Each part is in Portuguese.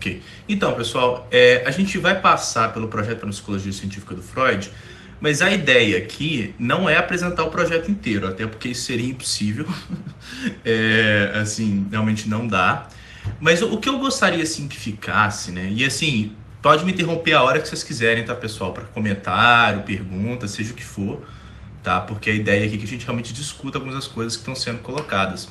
Ok. Então, pessoal, a gente vai passar pelo projeto para psicologia científica do Freud, mas a ideia aqui não é apresentar o projeto inteiro, até porque isso seria impossível. Assim, realmente não dá. Mas o que eu gostaria, assim, que ficasse, né? E, assim, pode me interromper a hora que vocês quiserem, tá, pessoal? Para comentário, pergunta, seja o que for, tá? Porque a ideia aqui é que a gente realmente discuta algumas das coisas que estão sendo colocadas.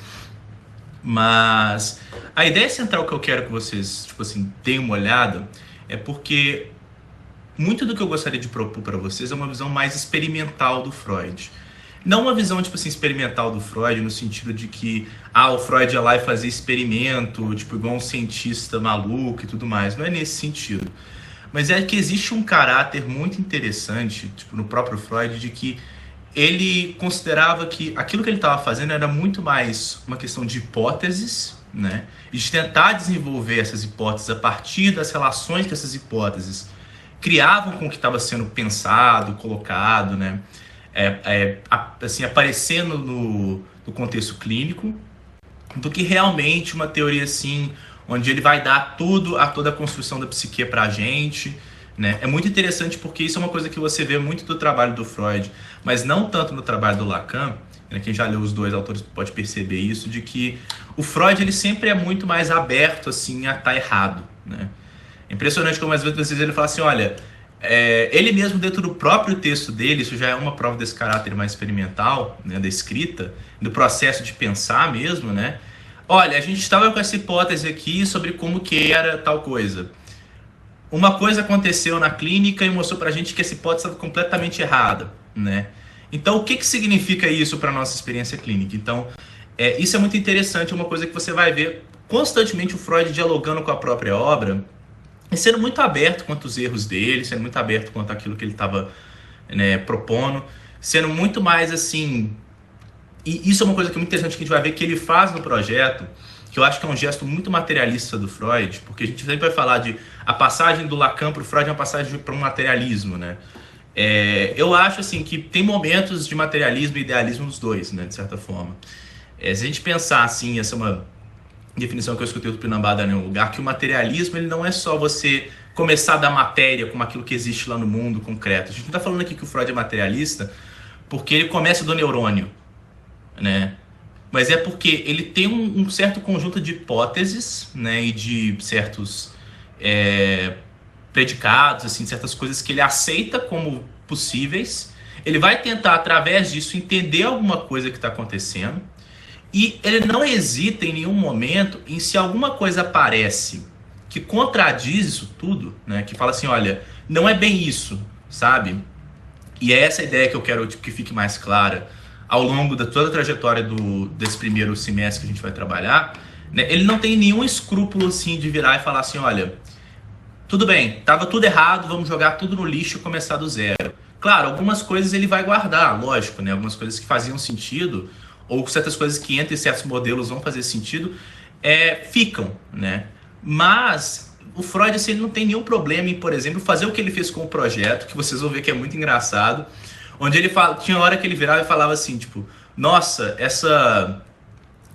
Mas a ideia central que eu quero que vocês, tipo assim, deem uma olhada é porque muito do que eu gostaria de propor para vocês é uma visão mais experimental do Freud. Não uma visão, tipo assim, experimental do Freud no sentido de que, o Freud ia lá e fazia experimento, tipo, igual um cientista maluco e tudo mais. Não é nesse sentido. Mas é que existe um caráter muito interessante, tipo, no próprio Freud, de que ele considerava que aquilo que ele estava fazendo era muito mais uma questão de hipóteses, né? E de tentar desenvolver essas hipóteses a partir das relações que essas hipóteses criavam com o que estava sendo pensado, colocado, né? Assim, aparecendo no contexto clínico, do que realmente uma teoria assim, onde ele vai dar toda a construção da psique pra gente, né? É muito interessante porque isso é uma coisa que você vê muito do trabalho do Freud, mas não tanto no trabalho do Lacan, né? Quem já leu os dois autores pode perceber isso, de que o Freud ele sempre é muito mais aberto assim a estar errado, né? É impressionante como às vezes ele fala assim, olha, ele mesmo dentro do próprio texto dele, isso já é uma prova desse caráter mais experimental, né, da escrita, do processo de pensar mesmo, né? Olha, a gente estava com essa hipótese aqui sobre como que era tal coisa. Uma coisa aconteceu na clínica e mostrou pra gente que essa hipótese estava completamente errada, né? Então, o que que significa isso para nossa experiência clínica? Então, isso é muito interessante, é uma coisa que você vai ver constantemente o Freud dialogando com a própria obra, e sendo muito aberto quanto aos erros dele, sendo muito aberto quanto àquilo que ele estava, né, propondo, sendo muito mais assim. E isso é uma coisa que é muito interessante que a gente vai ver que ele faz no projeto, que eu acho que é um gesto muito materialista do Freud, porque a gente sempre vai falar de a passagem do Lacan para o Freud é uma passagem para um materialismo, né? Eu acho assim que tem momentos de materialismo e idealismo nos dois, né, de certa forma. Se a gente pensar assim, essa é uma definição que eu escutei do Pinambada em um lugar, que o materialismo ele não é só você começar da matéria como aquilo que existe lá no mundo concreto. A gente não está falando aqui que o Freud é materialista porque ele começa do neurônio, né? Mas é porque ele tem um certo conjunto de hipóteses, né, e de certos predicados, assim, certas coisas que ele aceita como possíveis. Ele vai tentar, através disso, entender alguma coisa que está acontecendo. E ele não hesita em nenhum momento em se alguma coisa aparece que contradiz isso tudo, né? Que fala assim, olha, não é bem isso, sabe? E é essa ideia que eu quero que fique mais clara ao longo da toda a trajetória desse primeiro semestre que a gente vai trabalhar, né? Ele não tem nenhum escrúpulo assim de virar e falar assim, olha, tudo bem, tava tudo errado, vamos jogar tudo no lixo e começar do zero. Claro, algumas coisas ele vai guardar, lógico, né? Algumas coisas que faziam sentido, ou certas coisas que entre certos modelos vão fazer sentido, ficam, né? Mas o Freud assim, ele não tem nenhum problema em, por exemplo, fazer o que ele fez com o projeto, que vocês vão ver que é muito engraçado, onde ele fala, tinha hora que ele virava e falava assim, tipo, nossa,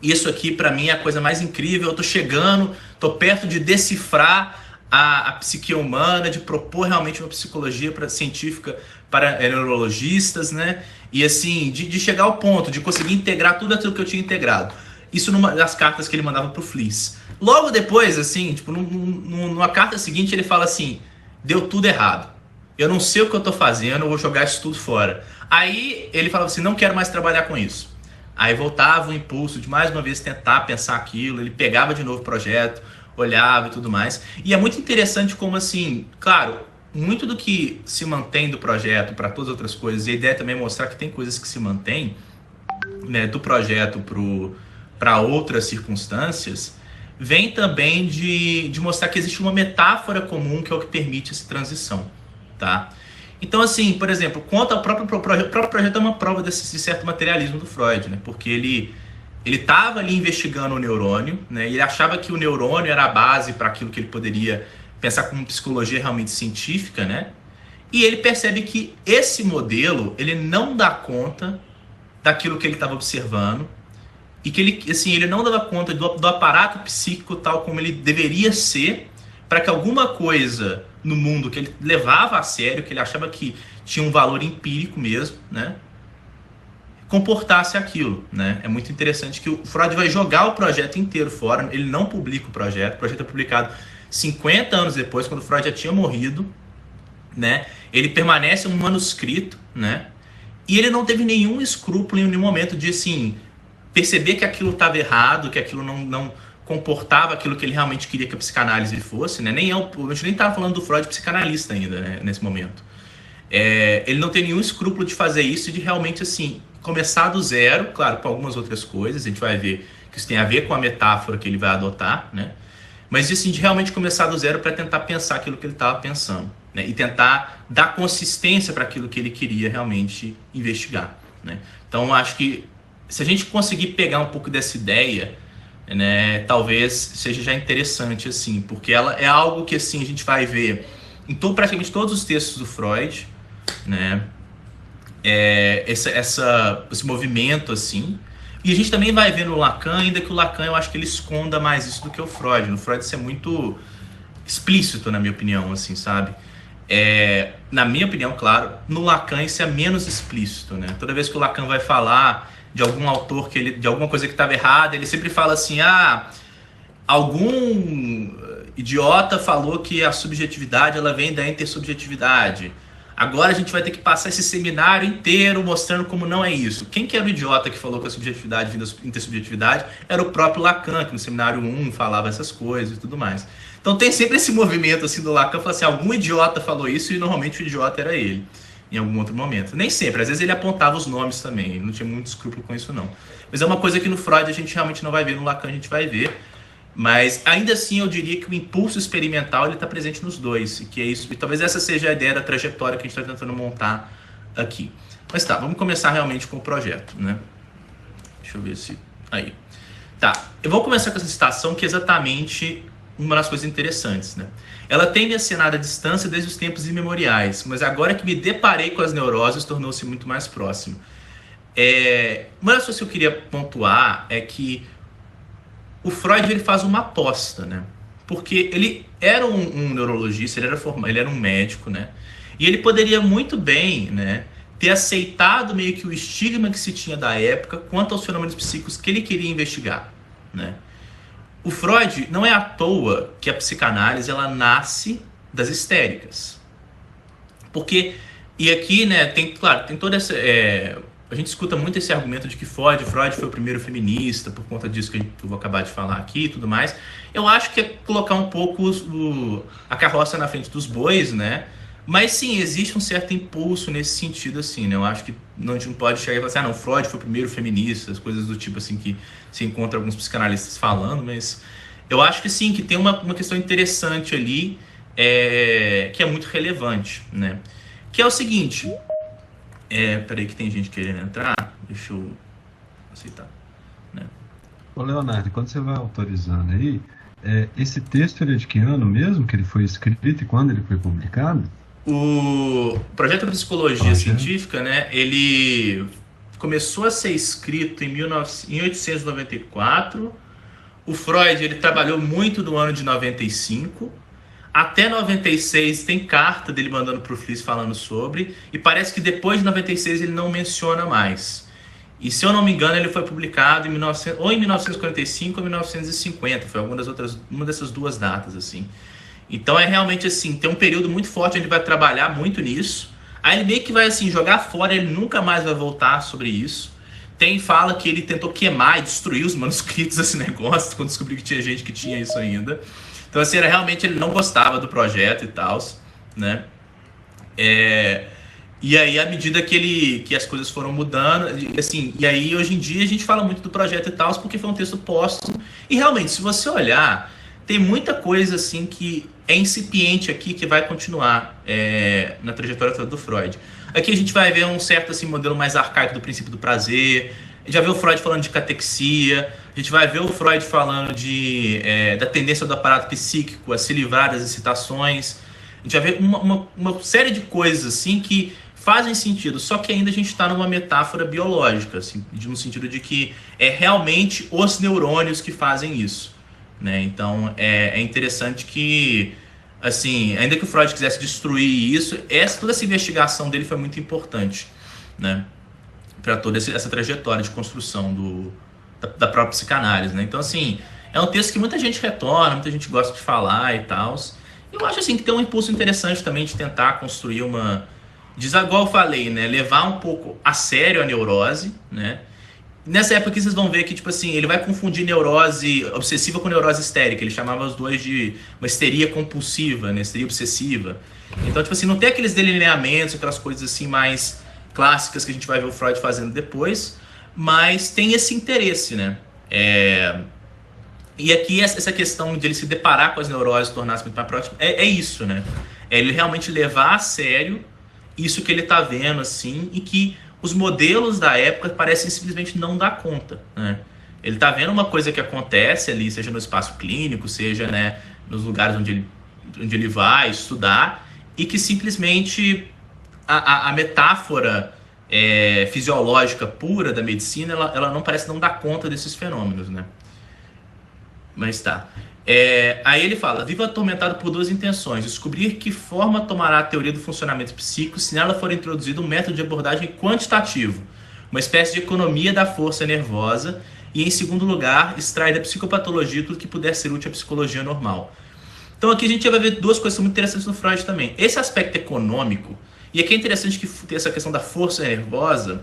isso aqui pra mim é a coisa mais incrível, eu tô chegando, tô perto de decifrar a psique humana, de propor realmente uma psicologia científica para neurologistas, né? E assim, de chegar ao ponto de conseguir integrar tudo aquilo que eu tinha integrado. Isso numa das cartas que ele mandava pro Fliess. Logo depois, assim, tipo, numa carta seguinte, ele fala assim, deu tudo errado. Eu não sei o que eu tô fazendo, eu vou jogar isso tudo fora. Aí ele falava assim, não quero mais trabalhar com isso. Aí voltava o impulso de mais uma vez tentar pensar aquilo, ele pegava de novo o projeto, olhava e tudo mais. E é muito interessante como assim, claro, muito do que se mantém do projeto para todas as outras coisas, e a ideia também é mostrar que tem coisas que se mantêm, né, do projeto para outras circunstâncias, vem também de mostrar que existe uma metáfora comum que é o que permite essa transição, tá? Então, assim, por exemplo, quanto ao próprio projeto é uma prova de certo materialismo do Freud, né? Porque ele estava ali investigando o neurônio, né? E ele achava que o neurônio era a base para aquilo que ele poderia pensar como psicologia realmente científica, né? E ele percebe que esse modelo, ele não dá conta daquilo que ele estava observando e que ele não dava conta do aparato psíquico tal como ele deveria ser para que alguma coisa no mundo que ele levava a sério, que ele achava que tinha um valor empírico mesmo, né, comportasse aquilo, né? É muito interessante que o Freud vai jogar o projeto inteiro fora, ele não publica o projeto é publicado 50 anos depois, quando o Freud já tinha morrido, né? Ele permanece um manuscrito, né? E ele não teve nenhum escrúpulo em nenhum momento de, assim, perceber que aquilo estava errado, que aquilo não comportava aquilo que ele realmente queria que a psicanálise fosse, né? A gente nem estava falando do Freud psicanalista ainda, né? Nesse momento. Ele não tem nenhum escrúpulo de fazer isso e de realmente, assim, começar do zero, claro, com algumas outras coisas, a gente vai ver que isso tem a ver com a metáfora que ele vai adotar, né? Mas assim, de realmente começar do zero para tentar pensar aquilo que ele estava pensando, né? E tentar dar consistência para aquilo que ele queria realmente investigar, né? Então, acho que se a gente conseguir pegar um pouco dessa ideia, né, talvez seja já interessante, assim, porque ela é algo que, assim, a gente vai ver em praticamente todos os textos do Freud, né? Esse movimento, assim. E a gente também vai ver no Lacan, ainda que o Lacan, eu acho que ele esconda mais isso do que o Freud. No Freud isso é muito explícito, na minha opinião, assim, sabe? Na minha opinião, claro, no Lacan isso é menos explícito, né? Toda vez que o Lacan vai falar de algum autor, de alguma coisa que estava errada, ele sempre fala assim, algum idiota falou que a subjetividade ela vem da intersubjetividade. Agora a gente vai ter que passar esse seminário inteiro mostrando como não é isso. Quem que era o idiota que falou que a subjetividade vinda da intersubjetividade? Era o próprio Lacan, que no seminário 1 falava essas coisas e tudo mais. Então tem sempre esse movimento assim do Lacan, falar assim, algum idiota falou isso e normalmente o idiota era ele, em algum outro momento. Nem sempre, às vezes ele apontava os nomes também, ele não tinha muito escrúpulo com isso não. Mas é uma coisa que no Freud a gente realmente não vai ver, no Lacan a gente vai ver. Mas ainda assim eu diria que o impulso experimental está presente nos dois, e que é isso, e talvez essa seja a ideia da trajetória que a gente está tentando montar aqui. Mas tá, vamos começar realmente com o projeto, né? Deixa eu ver se... Aí. Tá, eu vou começar com essa citação que é exatamente uma das coisas interessantes, né? Ela tende a ser nada à distância desde os tempos imemoriais, mas agora que me deparei com as neuroses tornou-se muito mais próximo. Uma das coisas que eu queria pontuar é que o Freud ele faz uma aposta, né? Porque ele era um neurologista, ele era um médico, né? E ele poderia muito bem, né, ter aceitado meio que o estigma que se tinha da época quanto aos fenômenos psíquicos que ele queria investigar, né? O Freud, não é à toa que a psicanálise ela nasce das histéricas. Porque, e aqui, né, claro, tem toda essa... a gente escuta muito esse argumento de que Freud foi o primeiro feminista, por conta disso que eu vou acabar de falar aqui e tudo mais. Eu acho que é colocar um pouco a carroça na frente dos bois, né? Mas sim, existe um certo impulso nesse sentido, assim, né? Eu acho que a gente não pode chegar e falar assim, não, Freud foi o primeiro feminista, as coisas do tipo, assim, que se encontra alguns psicanalistas falando, mas eu acho que sim, que tem uma questão interessante ali, que é muito relevante, né? Que é o seguinte... peraí que tem gente querendo entrar. Deixa eu aceitar, né? Ô Leonardo, quando você vai autorizando aí, esse texto ele é de que ano mesmo que ele foi escrito e quando ele foi publicado? O projeto de psicologia científica, né? Ele começou a ser escrito em 1894. O Freud ele trabalhou muito no ano de 95. Até 96 tem carta dele mandando para o Fliss falando sobre, e parece que depois de 96 ele não menciona mais. E se eu não me engano ele foi publicado ou em 1945 ou 1950, foi uma dessas duas datas, assim. Então é realmente assim, tem um período muito forte onde ele vai trabalhar muito nisso, aí ele meio que vai assim, jogar fora, ele nunca mais vai voltar sobre isso. Fala que ele tentou queimar e destruir os manuscritos desse negócio, quando descobriu que tinha gente que tinha isso ainda. Então, assim, realmente ele não gostava do projeto e tal, né? E aí, à medida que as coisas foram mudando, assim, e aí hoje em dia a gente fala muito do projeto e tal, porque foi um texto póstumo. E realmente, se você olhar, tem muita coisa assim que é incipiente aqui que vai continuar na trajetória toda do Freud. Aqui a gente vai ver um certo assim, modelo mais arcaico do princípio do prazer. A gente já vê o Freud falando de catexia. A gente vai ver o Freud falando da tendência do aparato psíquico a se livrar das excitações. A gente vai ver uma série de coisas assim que fazem sentido, só que ainda a gente está numa metáfora biológica, assim, no sentido de que é realmente os neurônios que fazem isso, né? Então é interessante que assim, ainda que o Freud quisesse destruir isso, toda essa investigação dele foi muito importante, né? Para toda essa trajetória de construção da própria psicanálise, né? Então, assim, é um texto que muita gente retorna, muita gente gosta de falar e tal. Eu acho, assim, que tem um impulso interessante também de tentar construir igual eu falei, né? Levar um pouco a sério a neurose, né? Nessa época aqui vocês vão ver que, tipo assim, ele vai confundir neurose obsessiva com neurose histérica. Ele chamava os dois de uma histeria compulsiva, né? Histeria obsessiva. Então, tipo assim, não tem aqueles delineamentos, aquelas coisas assim mais clássicas que a gente vai ver o Freud fazendo depois, mas tem esse interesse, né? E aqui essa questão de ele se deparar com as neuroses, tornar-se muito mais próximo, é isso, né? É ele realmente levar a sério isso que ele tá vendo, assim, e que os modelos da época parecem simplesmente não dar conta, né? Ele tá vendo uma coisa que acontece ali, seja no espaço clínico, seja, né, nos lugares onde ele vai estudar, e que simplesmente a metáfora fisiológica pura da medicina, ela não parece não dar conta desses fenômenos, né? Mas tá. Aí ele fala: vivo atormentado por duas intenções: descobrir que forma tomará a teoria do funcionamento psíquico se nela for introduzido um método de abordagem quantitativo, uma espécie de economia da força nervosa, e, em segundo lugar, extrair da psicopatologia tudo que puder ser útil à psicologia normal. Então aqui a gente vai ver duas coisas muito interessantes no Freud também. Esse aspecto econômico, e aqui é interessante que tem essa questão da força nervosa,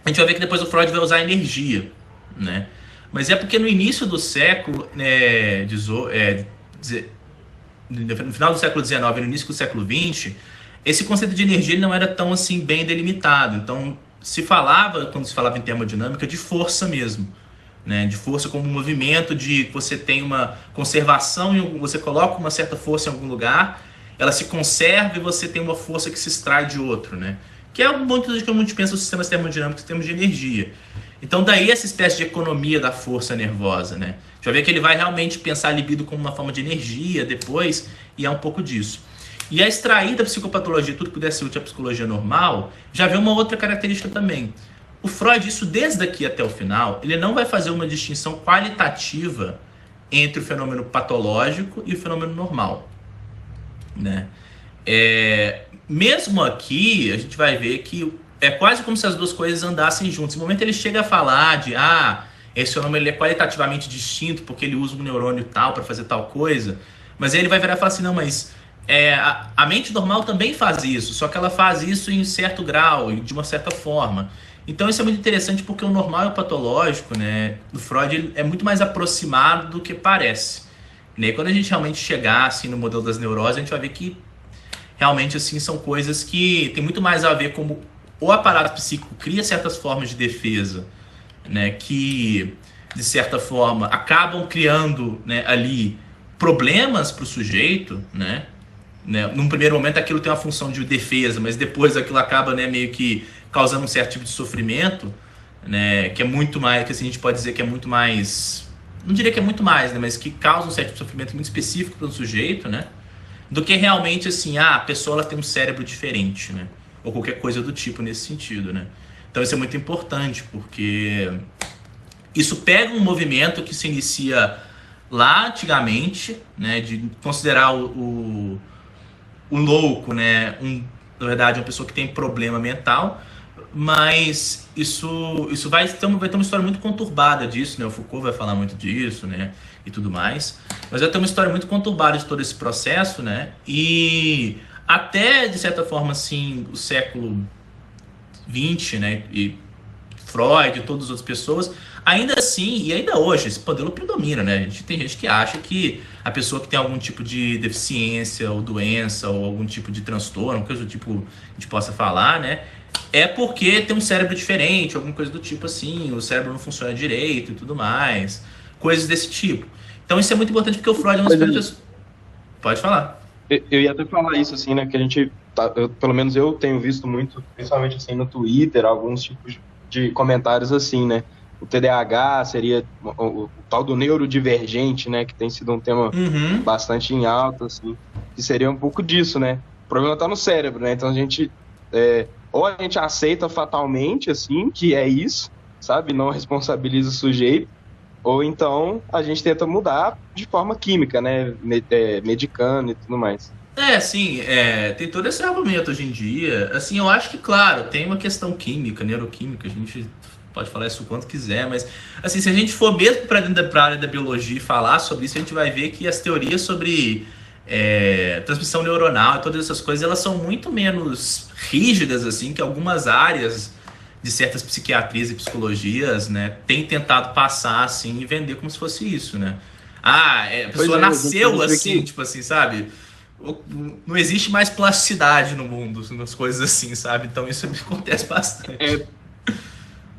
a gente vai ver que depois o Freud vai usar a energia, né? Mas é porque no início do século, no final do século XIX e no início do século XX, esse conceito de energia ele não era tão assim bem delimitado. Então quando se falava em termodinâmica, de força mesmo, né? De força como um movimento, de você tem uma conservação, você coloca uma certa força em algum lugar, ela se conserva e você tem uma força que se extrai de outro, né? Que é muito do que a gente pensa os sistemas termodinâmicos em termos de energia. Então daí essa espécie de economia da força nervosa, né? Já vê que ele vai realmente pensar a libido como uma forma de energia depois, e é um pouco disso. E a extrair da psicopatologia tudo que pudesse ser útil à psicologia normal, já vê uma outra característica também. O Freud, isso desde aqui até o final, ele não vai fazer uma distinção qualitativa entre o fenômeno patológico e o fenômeno normal, né? Mesmo aqui, a gente vai ver que é quase como se as duas coisas andassem juntas. No momento ele chega a falar de esse fenômeno ele é qualitativamente distinto porque ele usa um neurônio tal para fazer tal coisa, mas aí ele vai virar e falar assim: não, mas a mente normal também faz isso, só que ela faz isso em certo grau, de uma certa forma. Então isso é muito interessante porque o normal e o patológico, né, do Freud é muito mais aproximado do que parece, né? E quando a gente realmente chegar assim, no modelo das neuroses, a gente vai ver que realmente assim, são coisas que tem muito mais a ver como o aparato psíquico cria certas formas de defesa, né, que de certa forma acabam criando, né, ali problemas para o sujeito, né? Num primeiro momento aquilo tem uma função de defesa, mas depois aquilo acaba, né, meio que causando um certo tipo de sofrimento, né, que é muito mais, que assim, a gente pode dizer que é muito mais, não diria que é muito mais, né, mas que causa um certo tipo de sofrimento muito específico para o sujeito, né, do que realmente assim, a pessoa ela tem um cérebro diferente, né, ou qualquer coisa do tipo nesse sentido, né. Então isso é muito importante, porque isso pega um movimento que se inicia lá antigamente, né, de considerar o louco, né, na verdade, uma pessoa que tem problema mental, mas isso vai ter uma história muito conturbada disso, né, o Foucault vai falar muito disso, né, e tudo mais, mas vai ter uma história muito conturbada de todo esse processo, né, e até, de certa forma, assim, o século XX, né, e Freud e todas as outras pessoas, ainda assim, e ainda hoje, esse modelo predomina, né? Tem gente que acha que a pessoa que tem algum tipo de deficiência ou doença ou algum tipo de transtorno, coisa do tipo a gente possa falar, né? É porque tem um cérebro diferente, alguma coisa do tipo assim, o cérebro não funciona direito e tudo mais, coisas desse tipo. Então isso é muito importante porque o Freud é uma das pessoas... Pode falar. Eu ia até falar isso, assim, né? Que a gente, pelo menos eu tenho visto muito, principalmente assim no Twitter, alguns tipos de comentários assim, né? O TDAH seria o tal do neurodivergente, né? Que tem sido um tema bastante em alta, assim. Que seria um pouco disso, né? O problema está no cérebro, né? Então a gente... ou a gente aceita fatalmente, assim, que é isso, sabe? Não responsabiliza o sujeito. ou então a gente tenta mudar de forma química, né? Medicando e tudo mais. Sim, tem todo esse argumento hoje em dia. Assim, eu acho que, claro, tem uma questão química, neuroquímica, a gente pode falar isso o quanto quiser, mas, assim, se a gente for mesmo para a área da biologia e falar sobre isso, a gente vai ver que as teorias sobre transmissão neuronal e todas essas coisas, elas são muito menos rígidas, assim, que algumas áreas de certas psiquiatrias e psicologias, né, têm tentado passar, assim, e vender como se fosse isso, né? A pessoa nasceu assim, tipo assim, sabe? Não existe mais plasticidade no mundo, nas coisas assim, sabe? Então isso me acontece bastante.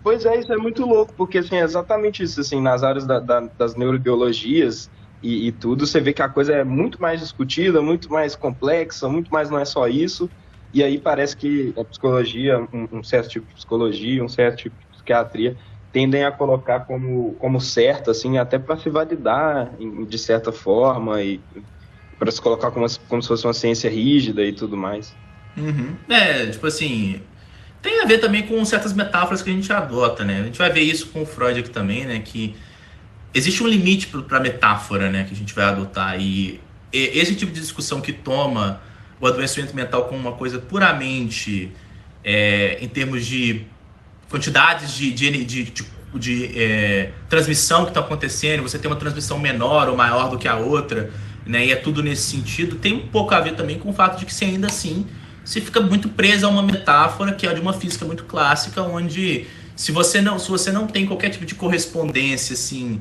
Pois é, isso é muito louco, porque assim, é exatamente isso, assim, nas áreas das neurobiologias e tudo, você vê que a coisa é muito mais discutida, muito mais complexa, muito mais não é só isso, e aí parece que a psicologia, um certo tipo de psicologia, um certo tipo de psiquiatria, tendem a colocar como certo, assim, até para se validar de certa forma, e para se colocar como se fosse uma ciência rígida e tudo mais. Uhum. Tipo assim, tem a ver também com certas metáforas que a gente adota, né? A gente vai ver isso com o Freud aqui também, né? Que existe um limite para a metáfora, né? Que a gente vai adotar. E esse tipo de discussão que toma o adoecimento mental como uma coisa puramente em termos de quantidades de transmissão que estão acontecendo, você tem uma transmissão menor ou maior do que a outra, né? E é tudo nesse sentido. Tem um pouco a ver também com o fato de que você ainda assim você fica muito preso a uma metáfora que é de uma física muito clássica, onde se você não tem qualquer tipo de correspondência assim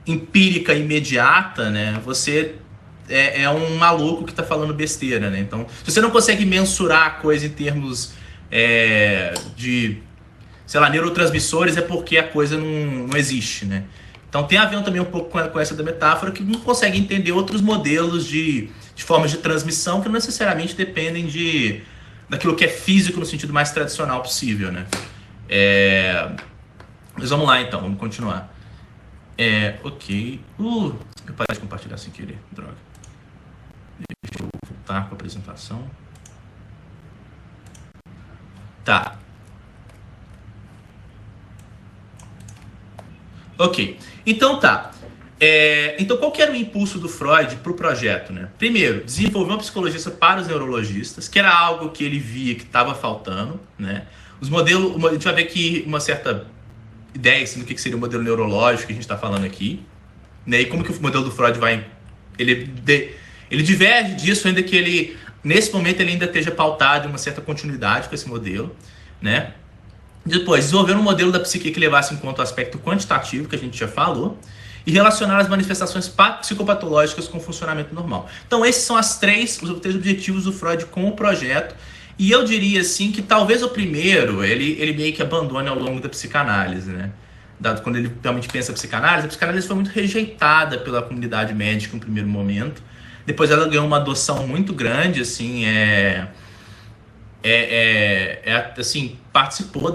empírica imediata, né? Você é um maluco que está falando besteira, né? Então, se você não consegue mensurar a coisa em termos de, sei lá, neurotransmissores, é porque a coisa não existe, né? Então tem a ver também um pouco com essa da metáfora, que não consegue entender outros modelos de formas de transmissão que não necessariamente dependem daquilo que é físico no sentido mais tradicional possível, né? Mas vamos lá então, vamos continuar. Ok. Eu parei de compartilhar sem querer, droga. Deixa eu voltar com a apresentação. Tá. Ok. Então tá. Então qual que era o impulso do Freud para o projeto, né? Primeiro, desenvolver uma psicologia para os neurologistas, que era algo que ele via que estava faltando, né? Os modelos, a gente vai ver que uma certa ideia assim, do que seria o modelo neurológico que a gente está falando aqui, né? E como que o modelo do Freud vai... Ele diverge disso, ainda que ele, nesse momento, ele ainda esteja pautado em uma certa continuidade com esse modelo, né? Depois, desenvolver um modelo da psique que levasse em conta o aspecto quantitativo, que a gente já falou, e relacionar as manifestações psicopatológicas com o funcionamento normal. Então, esses são os três objetivos do Freud com o projeto. E eu diria assim que talvez o primeiro ele meio que abandone ao longo da psicanálise, né? Quando ele realmente pensa a psicanálise foi muito rejeitada pela comunidade médica no primeiro momento. Depois ela ganhou uma adoção muito grande, assim, assim, participou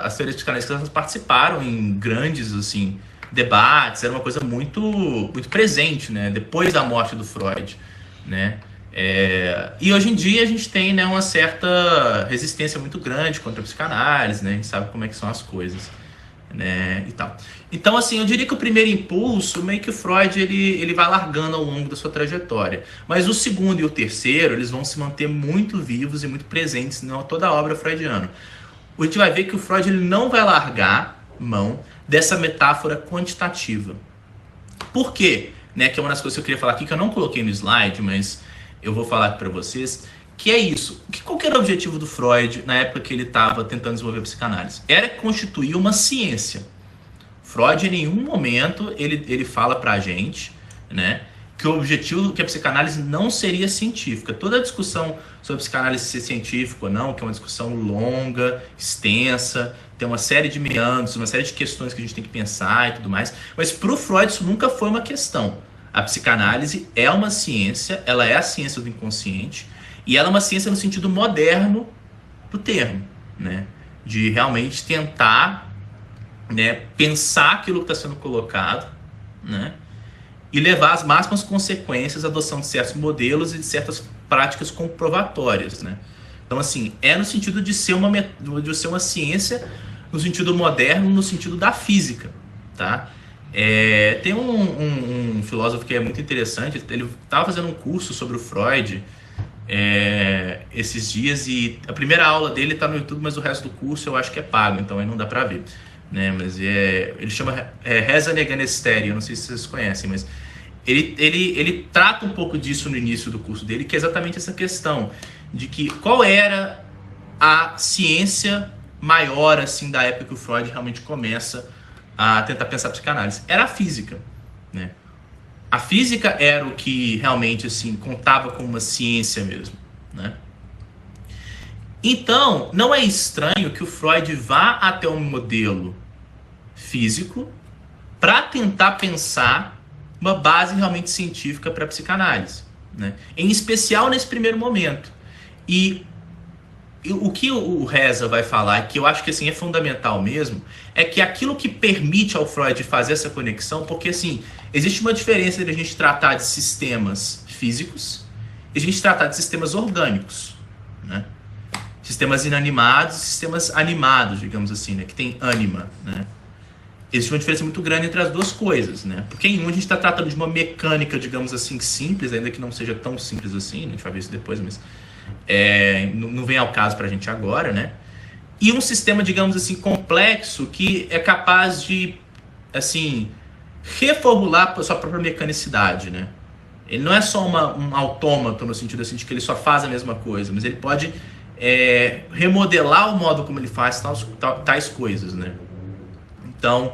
as teorias psicanalistas, elas participaram em grandes, assim, debates, era uma coisa muito, muito presente, né? Depois da morte do Freud, né? E hoje em dia a gente tem, né, uma certa resistência muito grande contra a psicanálise, né? A gente sabe como é que são as coisas, né? E tal. Então, assim, eu diria que o primeiro impulso, meio que o Freud ele vai largando ao longo da sua trajetória. Mas o segundo e o terceiro, eles vão se manter muito vivos e muito presentes em toda a obra freudiana. A gente vai ver que o Freud ele não vai largar mão dessa metáfora quantitativa. Por quê? Né, que é uma das coisas que eu queria falar aqui, que eu não coloquei no slide, mas eu vou falar aqui para vocês, que é isso. Qual que era o objetivo do Freud na época que ele estava tentando desenvolver a psicanálise? Era constituir uma ciência. Freud, em nenhum momento, ele fala pra gente, né, que o objetivo, que a psicanálise não seria científica. Toda a discussão sobre psicanálise ser científica ou não, que é uma discussão longa, extensa, tem uma série de meandros, uma série de questões que a gente tem que pensar e tudo mais, mas pro Freud isso nunca foi uma questão. A psicanálise é uma ciência, ela é a ciência do inconsciente, e ela é uma ciência no sentido moderno do termo, né, de realmente tentar, né, pensar aquilo que está sendo colocado, né, e levar as máximas consequências à adoção de certos modelos e de certas práticas comprovatórias, né? Então, assim, no sentido de ser uma ciência, no sentido moderno, no sentido da física, tá? Tem um filósofo que é muito interessante, ele estava fazendo um curso sobre o Freud esses dias, e a primeira aula dele está no YouTube, mas o resto do curso eu acho que é pago, então aí não dá para ver, né? Mas ele chama Reza Negando Estéreo, eu não sei se vocês conhecem, mas ele trata um pouco disso no início do curso dele, que é exatamente essa questão de que qual era a ciência maior assim da época que o Freud realmente começa a tentar pensar psicanálise. Era a física, né? A física era o que realmente assim contava como uma ciência mesmo, né? Então, não é estranho que o Freud vá até um modelo físico para tentar pensar uma base realmente científica para a psicanálise, né? Em especial nesse primeiro momento. E o que o Reza vai falar, que eu acho que assim, é fundamental mesmo, é que aquilo que permite ao Freud fazer essa conexão, porque assim, existe uma diferença entre a gente tratar de sistemas físicos e a gente tratar de sistemas orgânicos, né? Sistemas inanimados e sistemas animados, digamos assim, né? Que tem ânima, né? Existe uma diferença muito grande entre as duas coisas, né? Porque em um a gente está tratando de uma mecânica, digamos assim, simples, ainda que não seja tão simples assim, né? A gente vai ver isso depois, mas não vem ao caso para a gente agora, né? E um sistema, digamos assim, complexo que é capaz de, assim, reformular a sua própria mecanicidade, né? Ele não é só um autômato no sentido assim de que ele só faz a mesma coisa, mas ele pode remodelar o modo como ele faz tais coisas, né? Então,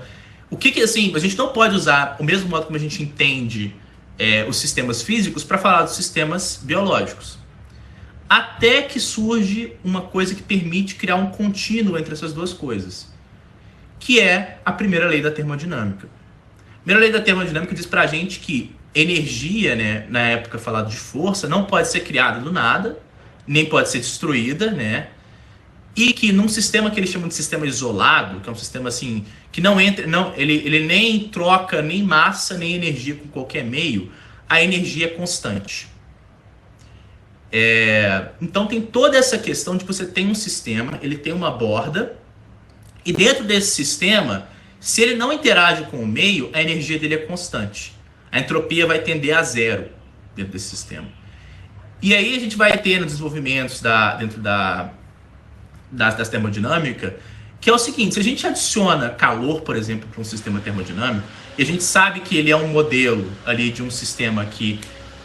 o que assim, a gente não pode usar o mesmo modo como a gente entende os sistemas físicos para falar dos sistemas biológicos. Até que surge uma coisa que permite criar um contínuo entre essas duas coisas, que é a primeira lei da termodinâmica. A primeira lei da termodinâmica diz pra gente que energia, né, na época falado de força, não pode ser criada do nada, nem pode ser destruída, né? E que num sistema que eles chamam de sistema isolado, que é um sistema assim, que não entra, ele nem troca nem massa nem energia com qualquer meio, a energia é constante. Então tem toda essa questão de que você tem um sistema, ele tem uma borda, e dentro desse sistema, se ele não interage com o meio, a energia dele é constante. A entropia vai tender a zero dentro desse sistema. E aí a gente vai ter nos desenvolvimentos dentro da termodinâmica, que é o seguinte: se a gente adiciona calor, por exemplo, para um sistema termodinâmico, e a gente sabe que ele é um modelo ali de um sistema que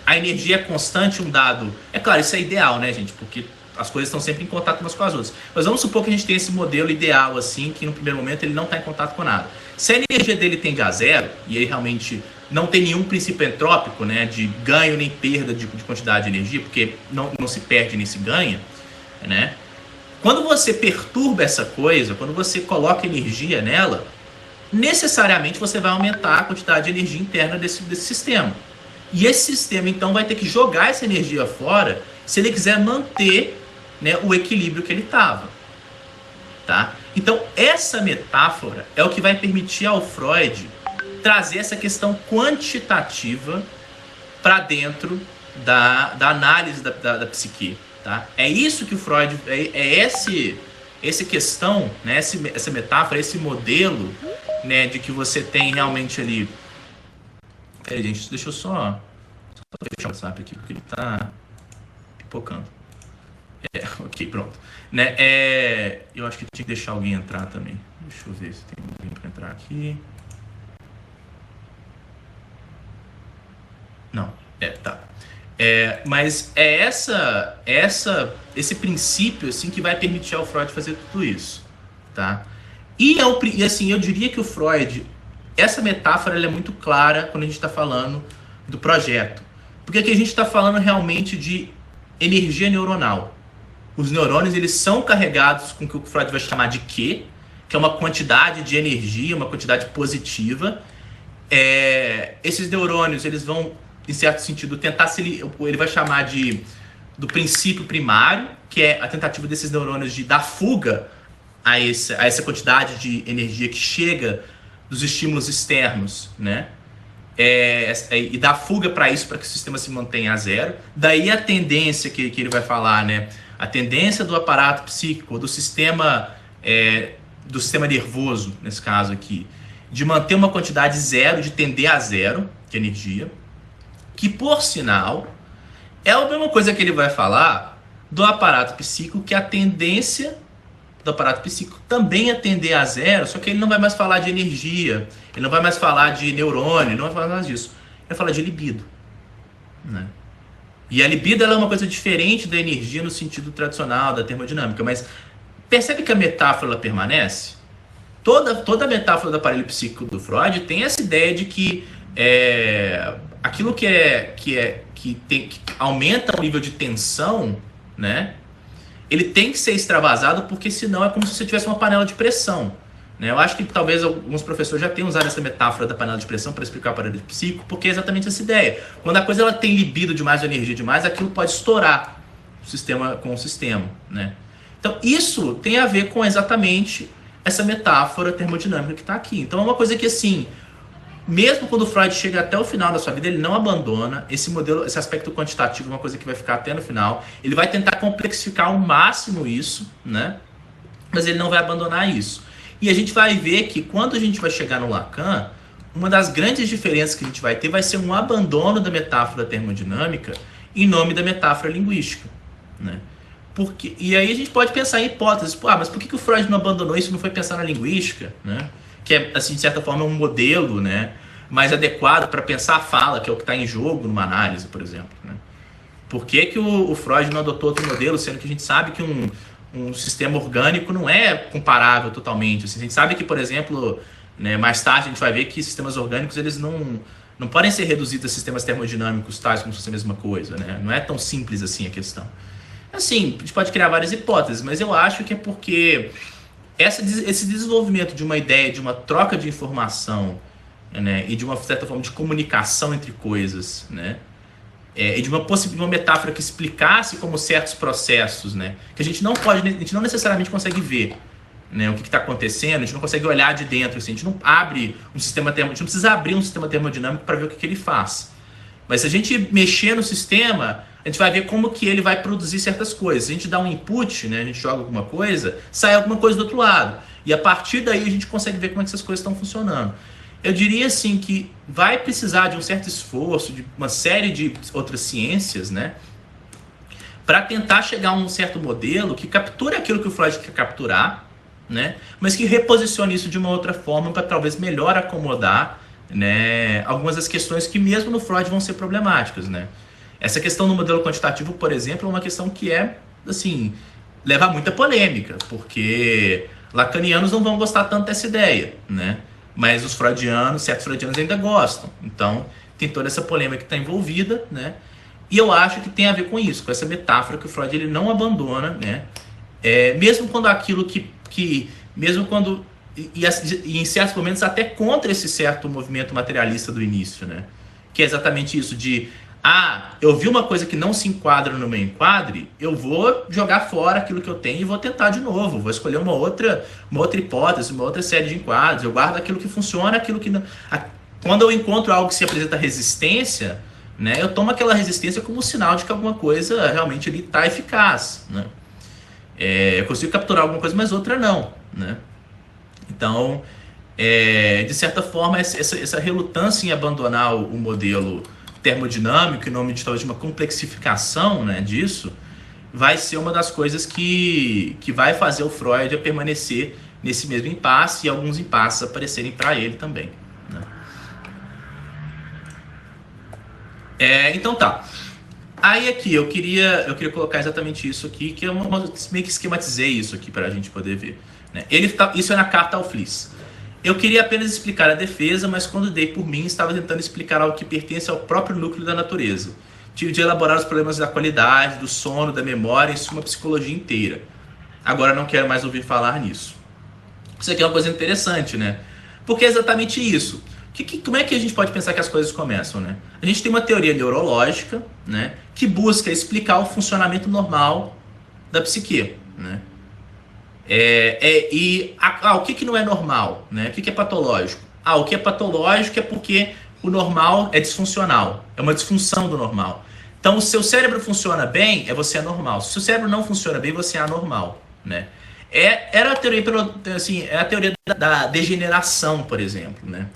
a energia é constante, um dado... É claro, isso é ideal, né, gente? Porque as coisas estão sempre em contato umas com as outras. Mas vamos supor que a gente tem esse modelo ideal, assim, que no primeiro momento ele não está em contato com nada. Se a energia dele tende a zero, e ele realmente não tem nenhum princípio entrópico, né, de ganho nem perda de quantidade de energia, porque não se perde nem se ganha, né? Quando você perturba essa coisa, quando você coloca energia nela, necessariamente você vai aumentar a quantidade de energia interna desse sistema. E esse sistema, então, vai ter que jogar essa energia fora se ele quiser manter, né, o equilíbrio que ele estava. Tá? Então, essa metáfora é o que vai permitir ao Freud trazer essa questão quantitativa para dentro da análise da psique. Tá? É isso que o Freud... essa questão, né, essa metáfora, esse modelo, né, de que você tem realmente ali... Peraí, gente, deixa eu só fechar o WhatsApp aqui, porque ele tá pipocando. Ok, pronto. Né, eu acho que tinha que deixar alguém entrar também. Deixa eu ver se tem alguém para entrar aqui. Não, tá. Mas esse princípio assim que vai permitir ao Freud fazer tudo isso, tá? E assim, eu diria que o Freud, essa metáfora ela é muito clara quando a gente está falando do projeto, porque aqui a gente está falando realmente de energia neuronal. Os neurônios eles são carregados com o que o Freud vai chamar de Q, que é uma quantidade de energia, uma quantidade positiva. Esses neurônios eles vão, em certo sentido, ele vai chamar do princípio primário, que é a tentativa desses neurônios de dar fuga a essa quantidade de energia que chega dos estímulos externos, né? E dar fuga para isso, para que o sistema se mantenha a zero. Daí a tendência que ele vai falar, né? A tendência do aparato psíquico, do sistema nervoso, nesse caso aqui, de manter uma quantidade zero, de tender a zero de energia, que, por sinal, é a mesma coisa que ele vai falar do aparato psíquico, que a tendência do aparato psíquico também é tender a zero, só que ele não vai mais falar de energia, ele não vai mais falar de neurônio, ele não vai falar nada disso. Ele vai falar de libido, né? E a libido ela é uma coisa diferente da energia no sentido tradicional, da termodinâmica, mas percebe que a metáfora ela permanece? Toda a metáfora do aparelho psíquico do Freud tem essa ideia de que aquilo que aumenta o nível de tensão, né? Ele tem que ser extravasado, porque senão é como se você tivesse uma panela de pressão, né? Eu acho que talvez alguns professores já tenham usado essa metáfora da panela de pressão para explicar o aparelho psíquico, porque é exatamente essa ideia. Quando a coisa ela tem libido demais, ou energia demais, aquilo pode estourar com o sistema, né? Então isso tem a ver com exatamente essa metáfora termodinâmica que está aqui. Então é uma coisa que, assim, mesmo quando o Freud chega até o final da sua vida, ele não abandona esse modelo, esse aspecto quantitativo, uma coisa que vai ficar até no final. Ele vai tentar complexificar ao máximo isso, né? Mas ele não vai abandonar isso. E a gente vai ver que quando a gente vai chegar no Lacan, uma das grandes diferenças que a gente vai ter vai ser um abandono da metáfora termodinâmica em nome da metáfora linguística, né? E aí a gente pode pensar em hipóteses. Mas por que o Freud não abandonou isso e não foi pensar na linguística, né? Que é, assim, de certa forma, um modelo, né, mais adequado para pensar a fala, que é o que está em jogo numa análise, por exemplo, né? Por que o Freud não adotou outro modelo, sendo que a gente sabe que um sistema orgânico não é comparável totalmente? Assim, a gente sabe que, por exemplo, né, mais tarde a gente vai ver que sistemas orgânicos eles não podem ser reduzidos a sistemas termodinâmicos tais como se fosse a mesma coisa, né? Não é tão simples assim a questão. Assim, a gente pode criar várias hipóteses, mas eu acho que é porque esse desenvolvimento de uma ideia, de uma troca de informação, né, e de uma certa forma de comunicação entre coisas, né, e de uma metáfora que explicasse como certos processos, né, que a gente não necessariamente consegue ver, né, o que está acontecendo, a gente não consegue olhar de dentro, assim, a gente não abre um sistema termodinâmico, a gente não precisa abrir um sistema termodinâmico para ver o que ele faz. Mas se a gente mexer no sistema, a gente vai ver como que ele vai produzir certas coisas. Se a gente dá um input, né, a gente joga alguma coisa, sai alguma coisa do outro lado. E a partir daí a gente consegue ver como é que essas coisas estão funcionando. Eu diria assim que vai precisar de um certo esforço, de uma série de outras ciências, né, para tentar chegar a um certo modelo que capture aquilo que o Freud quer capturar, né, mas que reposicione isso de uma outra forma para talvez melhor acomodar, né, algumas das questões que mesmo no Freud vão ser problemáticas, né. Essa questão do modelo quantitativo, por exemplo, é uma questão que assim, leva a muita polêmica, porque lacanianos não vão gostar tanto dessa ideia, né? Mas certos freudianos ainda gostam. Então, tem toda essa polêmica que está envolvida, né? E eu acho que tem a ver com isso, com essa metáfora que o Freud ele não abandona, né? Mesmo quando aquilo mesmo quando e em certos momentos até contra esse certo movimento materialista do início, né? Que é exatamente isso de eu vi uma coisa que não se enquadra no meu enquadre, eu vou jogar fora aquilo que eu tenho e vou tentar de novo, vou escolher uma outra hipótese, uma outra série de enquadros, eu guardo aquilo que funciona, aquilo que não. Quando eu encontro algo que se apresenta resistência, né, eu tomo aquela resistência como sinal de que alguma coisa realmente ali está eficaz, né? Eu consigo capturar alguma coisa, mas outra não, né? Então, de certa forma, essa relutância em abandonar o modelo termodinâmico, em nome de talvez uma complexificação, né, disso, vai ser uma das coisas que vai fazer o Freud a permanecer nesse mesmo impasse e alguns impasses aparecerem para ele também, né? Então tá. Aí aqui eu queria colocar exatamente isso aqui, que eu meio que esquematizei isso aqui para a gente poder ver, né? Isso é na carta ao Fliss. Eu queria apenas explicar a defesa, mas quando dei por mim, estava tentando explicar algo que pertence ao próprio núcleo da natureza. Tive de elaborar os problemas da qualidade, do sono, da memória, em suma psicologia inteira. Agora não quero mais ouvir falar nisso. Isso aqui é uma coisa interessante, né? Porque é exatamente isso. Como é que a gente pode pensar que as coisas começam, né? A gente tem uma teoria neurológica, né, que busca explicar o funcionamento normal da psique, né? O que não é normal, né? O que é patológico? O que é patológico é porque o normal é disfuncional, é uma disfunção do normal. Então, o seu cérebro funciona bem, você é normal. Se o seu cérebro não funciona bem, você é anormal, né? Era a teoria, assim, é a teoria da degeneração, por exemplo, né?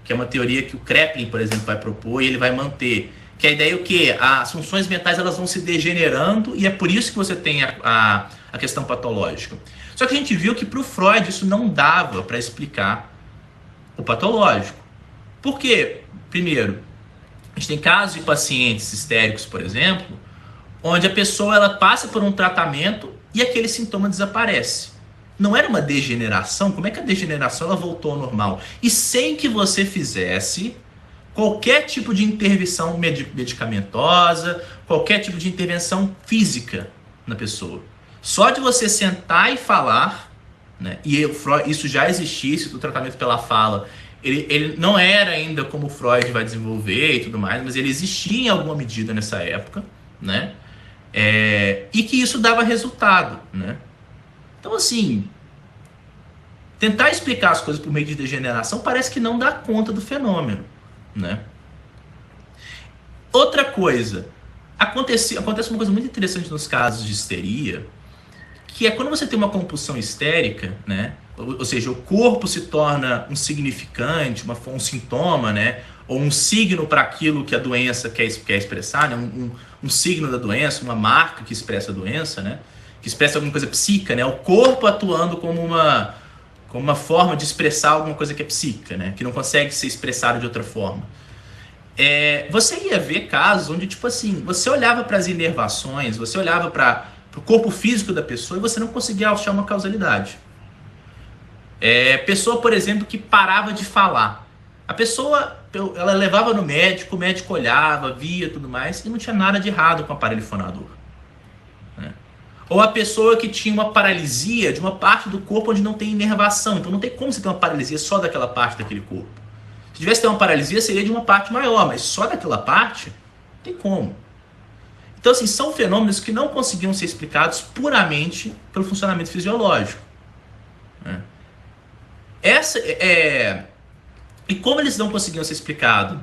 Que é uma teoria que o Kraepelin, por exemplo, vai propor e ele vai manter. Que a ideia é o quê? As funções mentais elas vão se degenerando e é por isso que você tem a questão patológica. Só que a gente viu que para o Freud isso não dava para explicar o patológico. Por quê? Primeiro, a gente tem casos de pacientes histéricos, por exemplo, onde a pessoa ela passa por um tratamento e aquele sintoma desaparece. Não era uma degeneração? Como é que a degeneração ela voltou ao normal? E sem que você fizesse qualquer tipo de intervenção medicamentosa, qualquer tipo de intervenção física na pessoa. Só de você sentar e falar, né? E isso já existisse, o tratamento pela fala, ele não era ainda como o Freud vai desenvolver e tudo mais, mas ele existia em alguma medida nessa época, né? E que isso dava resultado, né? Então, assim, tentar explicar as coisas por meio de degeneração parece que não dá conta do fenômeno, né? Outra coisa, acontece uma coisa muito interessante nos casos de histeria, que é quando você tem uma compulsão histérica, né? Ou seja, o corpo se torna um significante, um sintoma, né? Ou um signo para aquilo que a doença quer expressar, né? Um signo da doença, uma marca que expressa a doença, né? Que expressa alguma coisa psíquica, né? O corpo atuando como uma forma de expressar alguma coisa que é psíquica, né? Que não consegue ser expressada de outra forma. Você ia ver casos onde, tipo assim, você olhava para as inervações, você olhava para o corpo físico da pessoa e você não conseguia achar uma causalidade. Pessoa, por exemplo, que parava de falar. A pessoa, ela levava no médico, o médico olhava, via tudo mais, e não tinha nada de errado com o aparelho fonador. Né? Ou a pessoa que tinha uma paralisia de uma parte do corpo onde não tem inervação. Então não tem como você ter uma paralisia só daquela parte daquele corpo. Se tivesse ter uma paralisia, seria de uma parte maior, mas só daquela parte, não tem como. Então, assim, são fenômenos que não conseguiam ser explicados puramente pelo funcionamento fisiológico. Né? E como eles não conseguiam ser explicados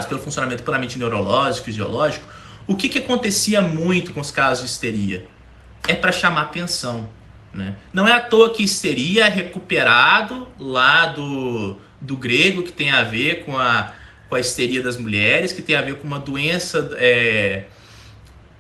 pelo funcionamento puramente neurológico, fisiológico, o que acontecia muito com os casos de histeria? É para chamar atenção. Né? Não é à toa que histeria é recuperado lá do grego, que tem a ver com a histeria das mulheres, que tem a ver com uma doença...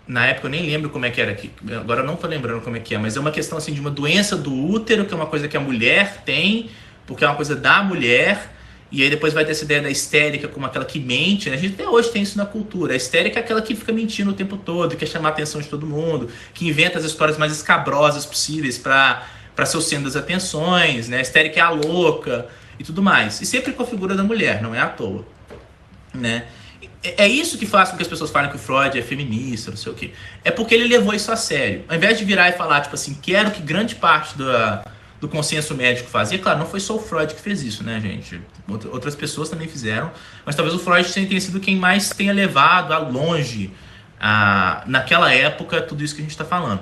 Na época eu nem lembro como é que era aqui, agora eu não tô lembrando como é que é, mas é uma questão assim de uma doença do útero, que é uma coisa que a mulher tem, porque é uma coisa da mulher, e aí depois vai ter essa ideia da histérica como aquela que mente, né? A gente até hoje tem isso na cultura. A histérica é aquela que fica mentindo o tempo todo, quer chamar a atenção de todo mundo, que inventa as histórias mais escabrosas possíveis para ser o centro das atenções, né? A histérica é a louca e tudo mais. E sempre com a figura da mulher, não é à toa, né? É isso que faz com que as pessoas falem que o Freud é feminista, não sei o quê. É porque ele levou isso a sério. Ao invés de virar e falar, tipo assim, quero que grande parte do consenso médico fazia, claro, não foi só o Freud que fez isso, né, gente? Outras pessoas também fizeram, mas talvez o Freud tenha sido quem mais tenha levado a longe, naquela época, tudo isso que a gente está falando.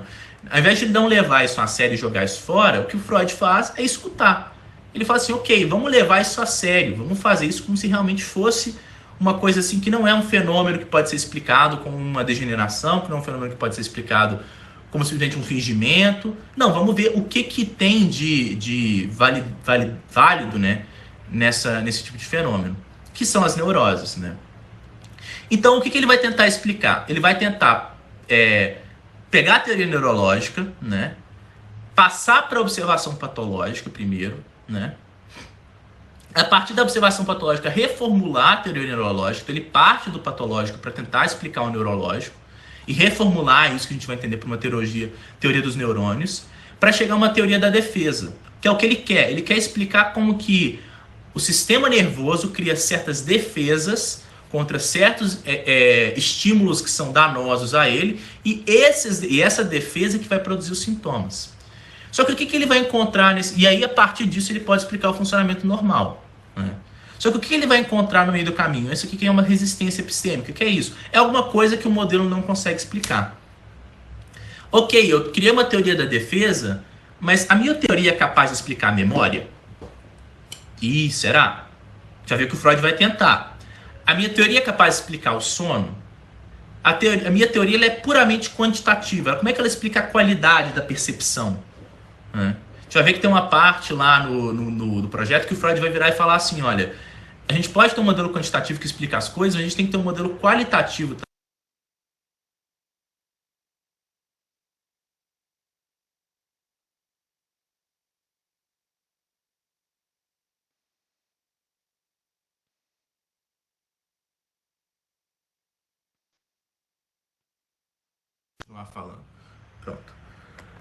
Ao invés de ele não levar isso a sério e jogar isso fora, o que o Freud faz é escutar. Ele fala assim, ok, vamos levar isso a sério, vamos fazer isso como se realmente fosse uma coisa assim que não é um fenômeno que pode ser explicado como uma degeneração, que não é um fenômeno que pode ser explicado como simplesmente um fingimento. Não, vamos ver o que tem de válido, né, nesse tipo de fenômeno, que são as neuroses, né? Então, o que ele vai tentar explicar? Ele vai tentar pegar a teoria neurológica, né, passar para a observação patológica primeiro, né? A partir da observação patológica, reformular a teoria neurológica. Então, ele parte do patológico para tentar explicar o neurológico e reformular isso que a gente vai entender por uma teoria dos neurônios, para chegar a uma teoria da defesa, que é o que ele quer. Ele quer explicar como que o sistema nervoso cria certas defesas contra certos estímulos que são danosos a ele, e essa defesa é que vai produzir os sintomas. Só que o que ele vai encontrar nesse... E aí, a partir disso, ele pode explicar o funcionamento normal. Né? Só que o que ele vai encontrar no meio do caminho? Isso aqui que é uma resistência epistêmica. O que é isso? É alguma coisa que o modelo não consegue explicar. Ok, eu criei uma teoria da defesa, mas a minha teoria é capaz de explicar a memória? Ih, será? Já viu que o Freud vai tentar. A minha teoria é capaz de explicar o sono? A minha teoria ela é puramente quantitativa. Como é que ela explica a qualidade da percepção? né? A gente vai ver que tem uma parte lá no projeto que o Freud vai virar e falar assim, olha, a gente pode ter um modelo quantitativo que explica as coisas, mas a gente tem que ter um modelo qualitativo. Continuar falando. Pronto.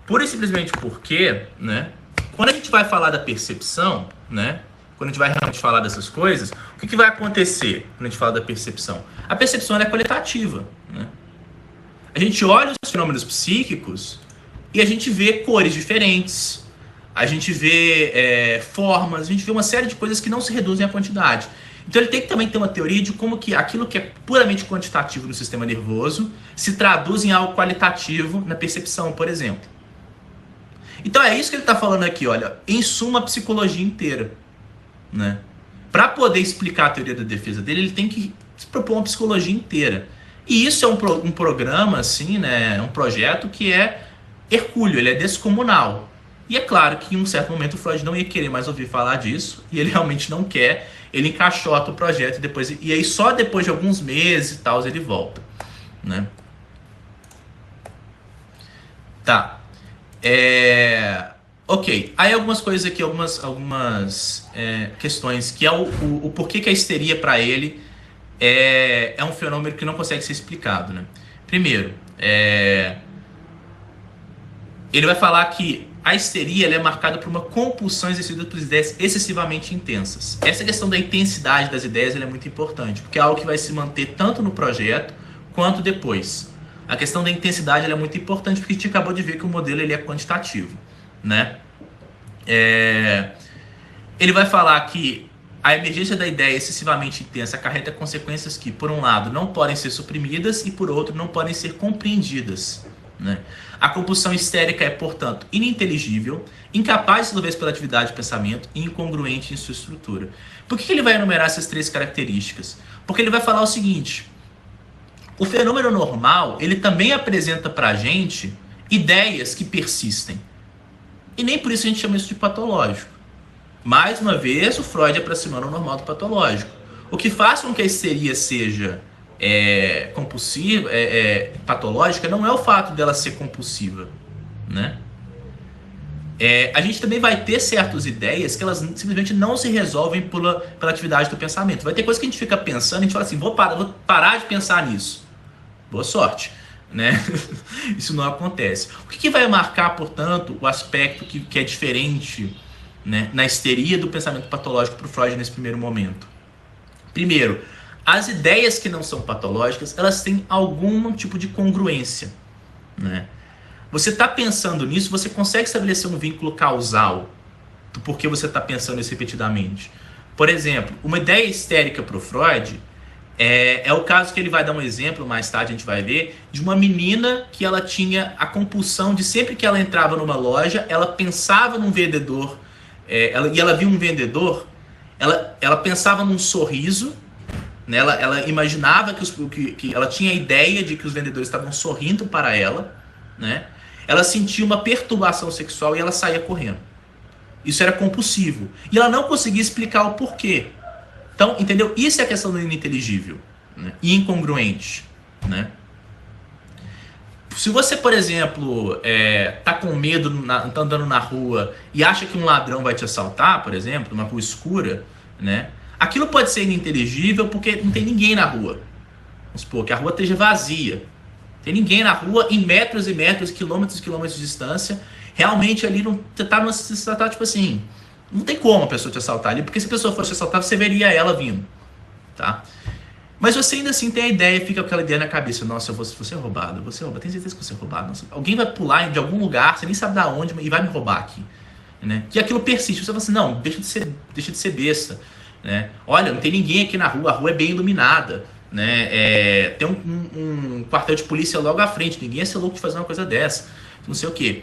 Pura e simplesmente porque, né? Quando a gente vai falar da percepção, né? Quando a gente vai realmente falar dessas coisas, o que vai acontecer quando a gente fala da percepção? A percepção é qualitativa, né? A gente olha os fenômenos psíquicos e a gente vê cores diferentes, a gente vê formas, a gente vê uma série de coisas que não se reduzem à quantidade. Então ele tem que também ter uma teoria de como que aquilo que é puramente quantitativo no sistema nervoso se traduz em algo qualitativo na percepção, por exemplo. Então é isso que ele está falando aqui, olha, em suma a psicologia inteira, né? Para poder explicar a teoria da defesa dele, ele tem que se propor uma psicologia inteira. E isso é um programa, assim, né? Um projeto que é hercúleo, ele é descomunal. E é claro que em um certo momento o Freud não ia querer mais ouvir falar disso, e ele realmente não quer, ele encaixota o projeto e aí só depois de alguns meses e tal ele volta, né? Tá. Ok, aí algumas coisas aqui, algumas questões, que é o porquê que a histeria para ele é um fenômeno que não consegue ser explicado, né? Primeiro, ele vai falar que a histeria ela é marcada por uma compulsão exercida por ideias excessivamente intensas. Essa questão da intensidade das ideias ela é muito importante, porque é algo que vai se manter tanto no projeto quanto depois. A questão da intensidade ela é muito importante, porque a gente acabou de ver que o modelo ele é quantitativo, né? Ele vai falar que a emergência da ideia excessivamente intensa acarreta consequências que, por um lado, não podem ser suprimidas e, por outro, não podem ser compreendidas, né? A compulsão histérica é, portanto, ininteligível, incapaz de se resolver pela atividade de pensamento e incongruente em sua estrutura. Por que ele vai enumerar essas três características? Porque ele vai falar o seguinte: o fenômeno normal, ele também apresenta pra gente ideias que persistem. E nem por isso a gente chama isso de patológico. Mais uma vez, o Freud aproximando o normal do patológico. O que faz com que a histeria seja compulsiva, patológica, não é o fato dela ser compulsiva, né? A gente também vai ter certas ideias que elas simplesmente não se resolvem pela atividade do pensamento. Vai ter coisas que a gente fica pensando, a gente fala assim, vou parar de pensar nisso. Boa sorte, né? Isso não acontece. O que vai marcar, portanto, o aspecto que é diferente, né, na histeria do pensamento patológico para o Freud nesse primeiro momento? Primeiro, as ideias que não são patológicas, elas têm algum tipo de congruência, né? Você está pensando nisso, você consegue estabelecer um vínculo causal do porquê você está pensando isso repetidamente. Por exemplo, uma ideia histérica para o Freud é o caso que ele vai dar um exemplo, mais tarde a gente vai ver, de uma menina que ela tinha a compulsão de sempre que ela entrava numa loja, ela pensava num vendedor, e ela via um vendedor, ela pensava num sorriso, né? Ela imaginava que ela tinha a ideia de que os vendedores estavam sorrindo para ela, né? Ela sentia uma perturbação sexual e ela saía correndo. Isso era compulsivo. E ela não conseguia explicar o porquê. Então, entendeu? Isso é a questão do ininteligível, né? E incongruente, né? Se você, por exemplo, tá com medo, tá andando na rua e acha que um ladrão vai te assaltar, por exemplo, numa rua escura, né? Aquilo pode ser ininteligível porque não tem ninguém na rua. Vamos supor que a rua esteja vazia. Tem ninguém na rua em metros e metros, quilômetros e quilômetros de distância. Realmente ali você tá tipo assim, não tem como a pessoa te assaltar ali, porque se a pessoa fosse te assaltar, você veria ela vindo, tá? Mas você ainda assim tem a ideia, fica com aquela ideia na cabeça, nossa, eu vou ser roubado, tenho certeza que vou ser roubado. Nossa, alguém vai pular de algum lugar, você nem sabe de onde, e vai me roubar aqui, né? E aquilo persiste, você fala assim, não, deixa de ser besta, né? Olha, não tem ninguém aqui na rua, a rua é bem iluminada, né? Tem um quartel de polícia logo à frente, ninguém ia ser louco de fazer uma coisa dessa, não sei o quê.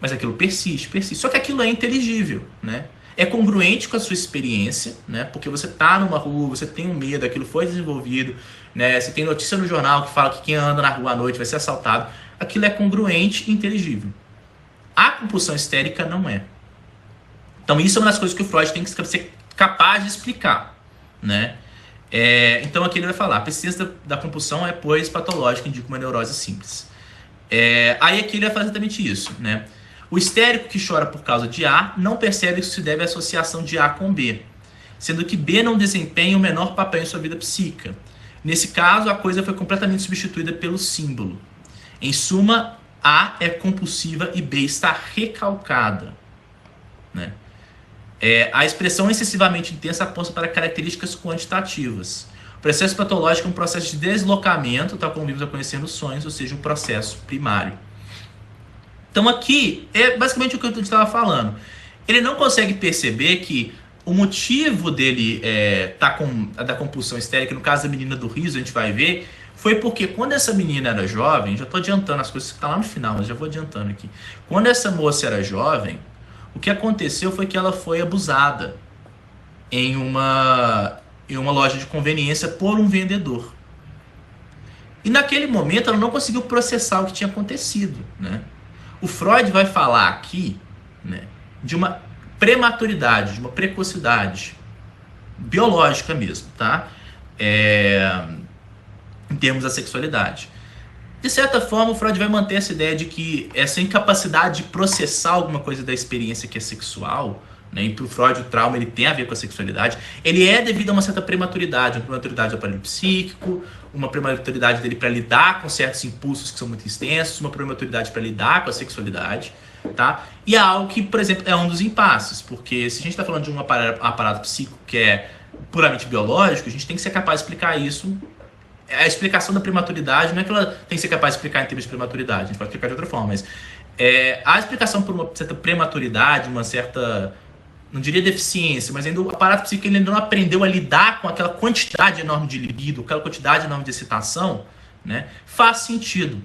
Mas aquilo persiste. Só que aquilo é inteligível, né? É congruente com a sua experiência, né? Porque você tá numa rua, você tem um medo, aquilo foi desenvolvido, né? Você tem notícia no jornal que fala que quem anda na rua à noite vai ser assaltado. Aquilo é congruente e inteligível. A compulsão histérica não é. Então isso é uma das coisas que o Freud tem que ser capaz de explicar, né? Então aqui ele vai falar, a persistência da compulsão é, pois, patológica, indica uma neurose simples. Aí aqui ele vai fazer exatamente isso, né? O histérico que chora por causa de A não percebe que isso se deve à associação de A com B, sendo que B não desempenha o menor papel em sua vida psíquica. Nesse caso, a coisa foi completamente substituída pelo símbolo. Em suma, A é compulsiva e B está recalcada, né? A expressão excessivamente intensa aponta para características quantitativas. O processo patológico é um processo de deslocamento, tal como vimos a conhecer nos sonhos, ou seja, um processo primário. Então aqui é basicamente o que eu estava falando. Ele não consegue perceber que o motivo dele da compulsão histérica, no caso da menina do riso, a gente vai ver, foi porque quando essa menina era jovem, já estou adiantando as coisas que estão lá no final, mas já vou adiantando aqui. Quando essa moça era jovem, o que aconteceu foi que ela foi abusada em uma loja de conveniência por um vendedor. E naquele momento ela não conseguiu processar o que tinha acontecido, né? O Freud vai falar aqui, né, de uma prematuridade, de uma precocidade biológica mesmo, tá? Em termos da sexualidade. De certa forma, o Freud vai manter essa ideia de que essa incapacidade de processar alguma coisa da experiência que é sexual, né, e para o Freud o trauma ele tem a ver com a sexualidade, ele é devido a uma certa prematuridade, uma prematuridade do aparelho psíquico, uma prematuridade dele para lidar com certos impulsos que são muito extensos, uma prematuridade para lidar com a sexualidade, tá? E é algo que, por exemplo, é um dos impasses, porque se a gente está falando de um aparato psíquico que é puramente biológico, a gente tem que ser capaz de explicar isso. A explicação da prematuridade não é que ela tem que ser capaz de explicar em termos de prematuridade, a gente pode explicar de outra forma, mas a explicação por uma certa prematuridade, uma certa, não diria deficiência, mas ainda o aparato psíquico ele ainda não aprendeu a lidar com aquela quantidade enorme de libido, aquela quantidade enorme de excitação, né? Faz sentido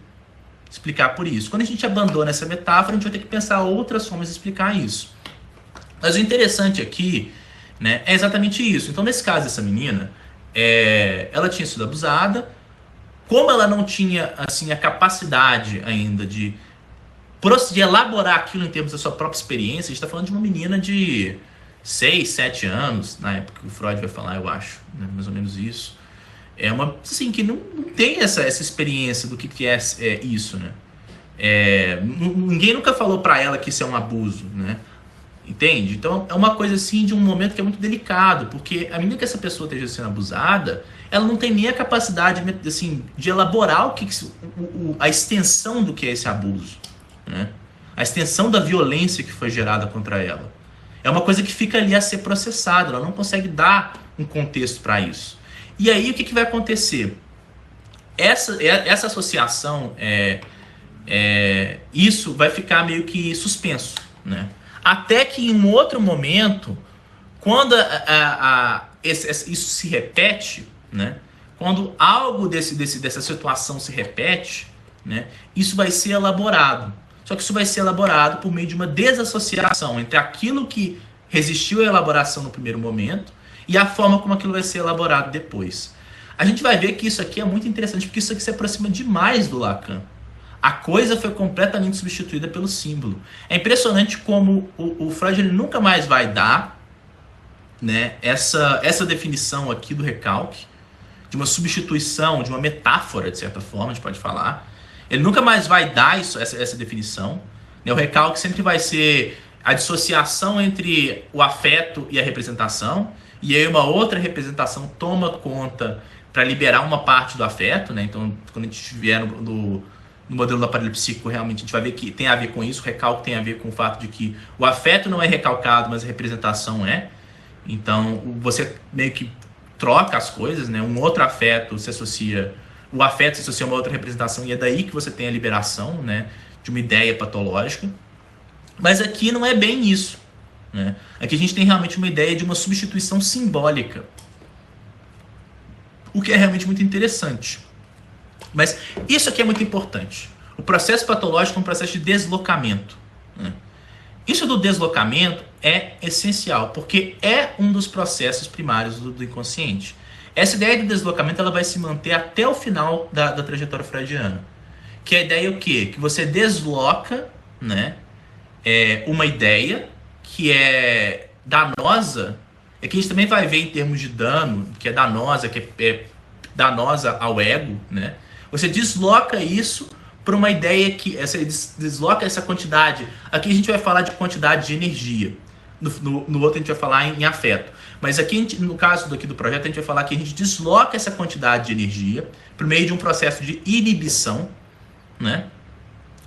explicar por isso. Quando a gente abandona essa metáfora, a gente vai ter que pensar outras formas de explicar isso. Mas o interessante aqui, né, é exatamente isso. Então, nesse caso dessa menina, ela tinha sido abusada. Como ela não tinha assim a capacidade ainda de elaborar aquilo em termos da sua própria experiência, a gente está falando de uma menina de 6, 7 anos, na época que o Freud vai falar, eu acho, né, mais ou menos isso. É uma, assim, que não tem essa experiência do que é isso, né? Ninguém nunca falou para ela que isso é um abuso, né? Entende? Então é uma coisa assim de um momento que é muito delicado, porque à medida que essa pessoa esteja sendo abusada, ela não tem nem a capacidade assim, de elaborar a extensão do que é esse abuso, né? A extensão da violência que foi gerada contra ela. É uma coisa que fica ali a ser processada, ela não consegue dar um contexto para isso. E aí o que vai acontecer? Essa associação, isso vai ficar meio que suspenso, né? Até que em um outro momento, quando isso se repete, né? Quando algo dessa situação se repete, né? Isso vai ser elaborado. Só que isso vai ser elaborado por meio de uma desassociação entre aquilo que resistiu à elaboração no primeiro momento e a forma como aquilo vai ser elaborado depois. A gente vai ver que isso aqui é muito interessante, porque isso aqui se aproxima demais do Lacan. A coisa foi completamente substituída pelo símbolo. É impressionante como o Freud ele nunca mais vai dar, né, essa definição aqui do recalque, de uma substituição, de uma metáfora, de certa forma, a gente pode falar. Ele nunca mais vai dar essa definição. Né? O recalque sempre vai ser a dissociação entre o afeto e a representação, e aí uma outra representação toma conta para liberar uma parte do afeto. Né? Então, quando a gente vier no modelo do aparelho psíquico, realmente a gente vai ver que tem a ver com isso. O recalque tem a ver com o fato de que o afeto não é recalcado, mas a representação é. Então, você meio que troca as coisas, né? Um outro afeto se associa... O afeto se associa a uma outra representação e é daí que você tem a liberação, né, de uma ideia patológica. Mas aqui não é bem isso, né? Aqui a gente tem realmente uma ideia de uma substituição simbólica. O que é realmente muito interessante. Mas isso aqui é muito importante. O processo patológico é um processo de deslocamento, né? Isso do deslocamento é essencial, porque é um dos processos primários do inconsciente. Essa ideia de deslocamento ela vai se manter até o final da trajetória freudiana. Que a ideia é o quê? Que você desloca, né, uma ideia que é danosa, que a gente também vai ver em termos de dano, que é danosa, que é danosa ao ego, né? Você desloca isso para uma ideia que desloca essa quantidade. Aqui a gente vai falar de quantidade de energia. No outro a gente vai falar em afeto. Mas aqui, no caso do projeto, a gente vai falar que a gente desloca essa quantidade de energia por meio de um processo de inibição, né?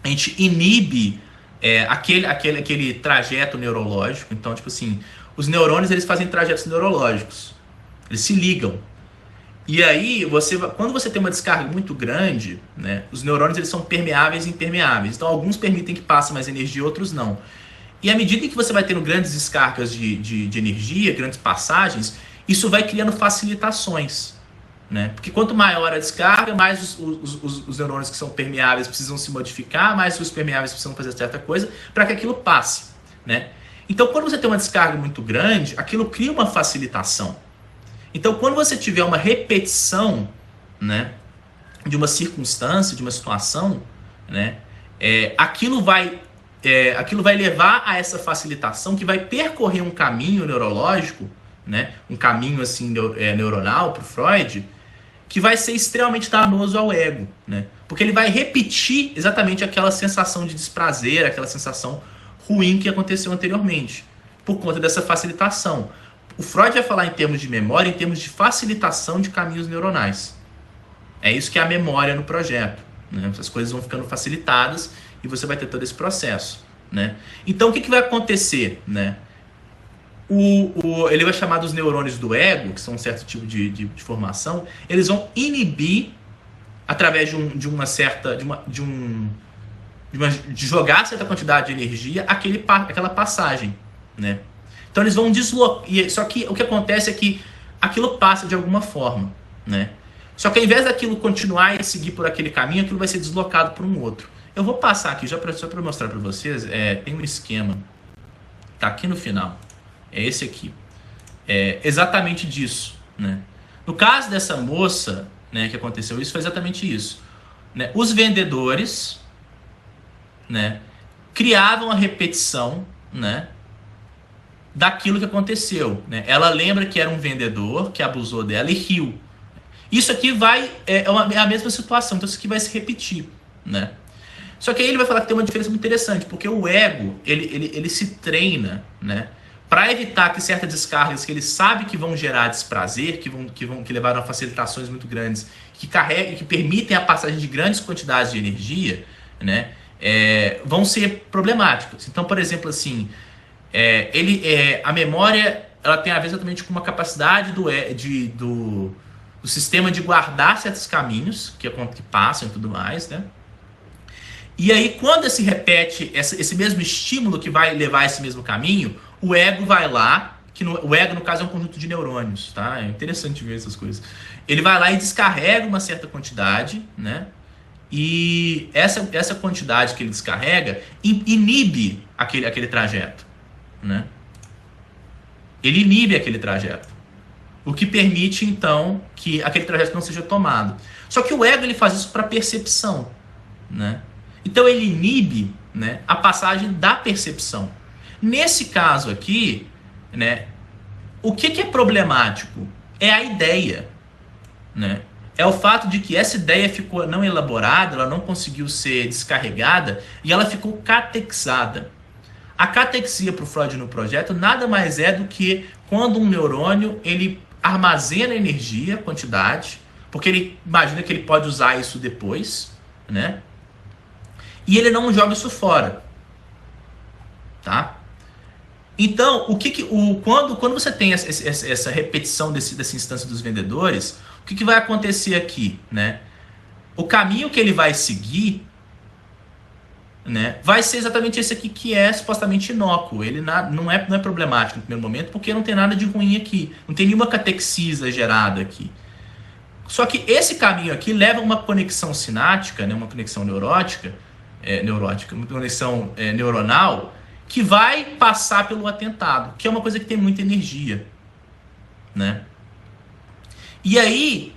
A gente inibe aquele trajeto neurológico. Então, tipo assim, os neurônios, eles fazem trajetos neurológicos. Eles se ligam. E aí, quando você tem uma descarga muito grande, né, os neurônios, eles são permeáveis e impermeáveis. Então, alguns permitem que passe mais energia, outros não. E à medida em que você vai tendo grandes descargas de energia, grandes passagens, isso vai criando facilitações, né? Porque quanto maior a descarga, mais os neurônios que são permeáveis precisam se modificar, mais os permeáveis precisam fazer certa coisa para que aquilo passe, né? Então, quando você tem uma descarga muito grande, aquilo cria uma facilitação. Então, quando você tiver uma repetição, né, de uma circunstância, de uma situação, né, aquilo vai levar a essa facilitação que vai percorrer um caminho neurológico, né, um caminho assim neuronal para o Freud, que vai ser extremamente danoso ao ego, né, porque ele vai repetir exatamente aquela sensação de desprazer, aquela sensação ruim que aconteceu anteriormente, por conta dessa facilitação. O Freud vai falar em termos de memória, em termos de facilitação de caminhos neuronais. É isso que é a memória no projeto, né? As coisas vão ficando facilitadas e você vai ter todo esse processo, né? Então, o que vai acontecer, né? Ele vai chamar dos neurônios do ego, que são um certo tipo de formação, eles vão inibir, através de jogar certa quantidade de energia, aquela passagem, né? Então eles vão deslocar. Só que o que acontece é que aquilo passa de alguma forma, né? Só que ao invés daquilo continuar e seguir por aquele caminho, aquilo vai ser deslocado por um outro. Eu vou passar aqui, só para mostrar para vocês, tem um esquema, tá aqui no final, é esse aqui. É exatamente disso, né? No caso dessa moça, né, que aconteceu isso, foi exatamente isso, né? Os vendedores, né, criavam a repetição, né, daquilo que aconteceu, né? Ela lembra que era um vendedor que abusou dela e riu. Isso aqui é a mesma situação, então isso aqui vai se repetir, né? Só que aí ele vai falar que tem uma diferença muito interessante, porque o ego, ele se treina, né, para evitar que certas descargas que ele sabe que vão gerar desprazer, que levaram a facilitações muito grandes, que permitem a passagem de grandes quantidades de energia, né, vão ser problemáticas. Então, por exemplo, assim, a memória, ela tem a ver exatamente com uma capacidade do sistema de guardar certos caminhos que passam e tudo mais, né? E aí, quando se repete esse mesmo estímulo que vai levar a esse mesmo caminho, o ego vai lá, o ego, no caso, é um conjunto de neurônios, tá? É interessante ver essas coisas. Ele vai lá e descarrega uma certa quantidade, né? E essa quantidade que ele descarrega inibe aquele trajeto, né? Ele inibe aquele trajeto, o que permite, então, que aquele trajeto não seja tomado. Só que o ego, ele faz isso para percepção, né? Então ele inibe, né, a passagem da percepção. Nesse caso aqui, né, o que é problemático? É a ideia, né? É o fato de que essa ideia ficou não elaborada, ela não conseguiu ser descarregada e ela ficou catexada. A catexia para o Freud no projeto nada mais é do que quando um neurônio ele armazena energia, quantidade, porque ele imagina que ele pode usar isso depois, né? E ele não joga isso fora, tá? Então, quando você tem essa repetição dessa instância dos vendedores, o que vai acontecer aqui, né? O caminho que ele vai seguir, né, vai ser exatamente esse aqui, que é supostamente inócuo. Ele não é problemático no primeiro momento, porque não tem nada de ruim aqui. Não tem nenhuma catexisa gerada aqui. Só que esse caminho aqui leva a uma conexão sináptica, né, uma conexão neurótica, uma conexão neuronal, que vai passar pelo atentado, que é uma coisa que tem muita energia, né? E aí,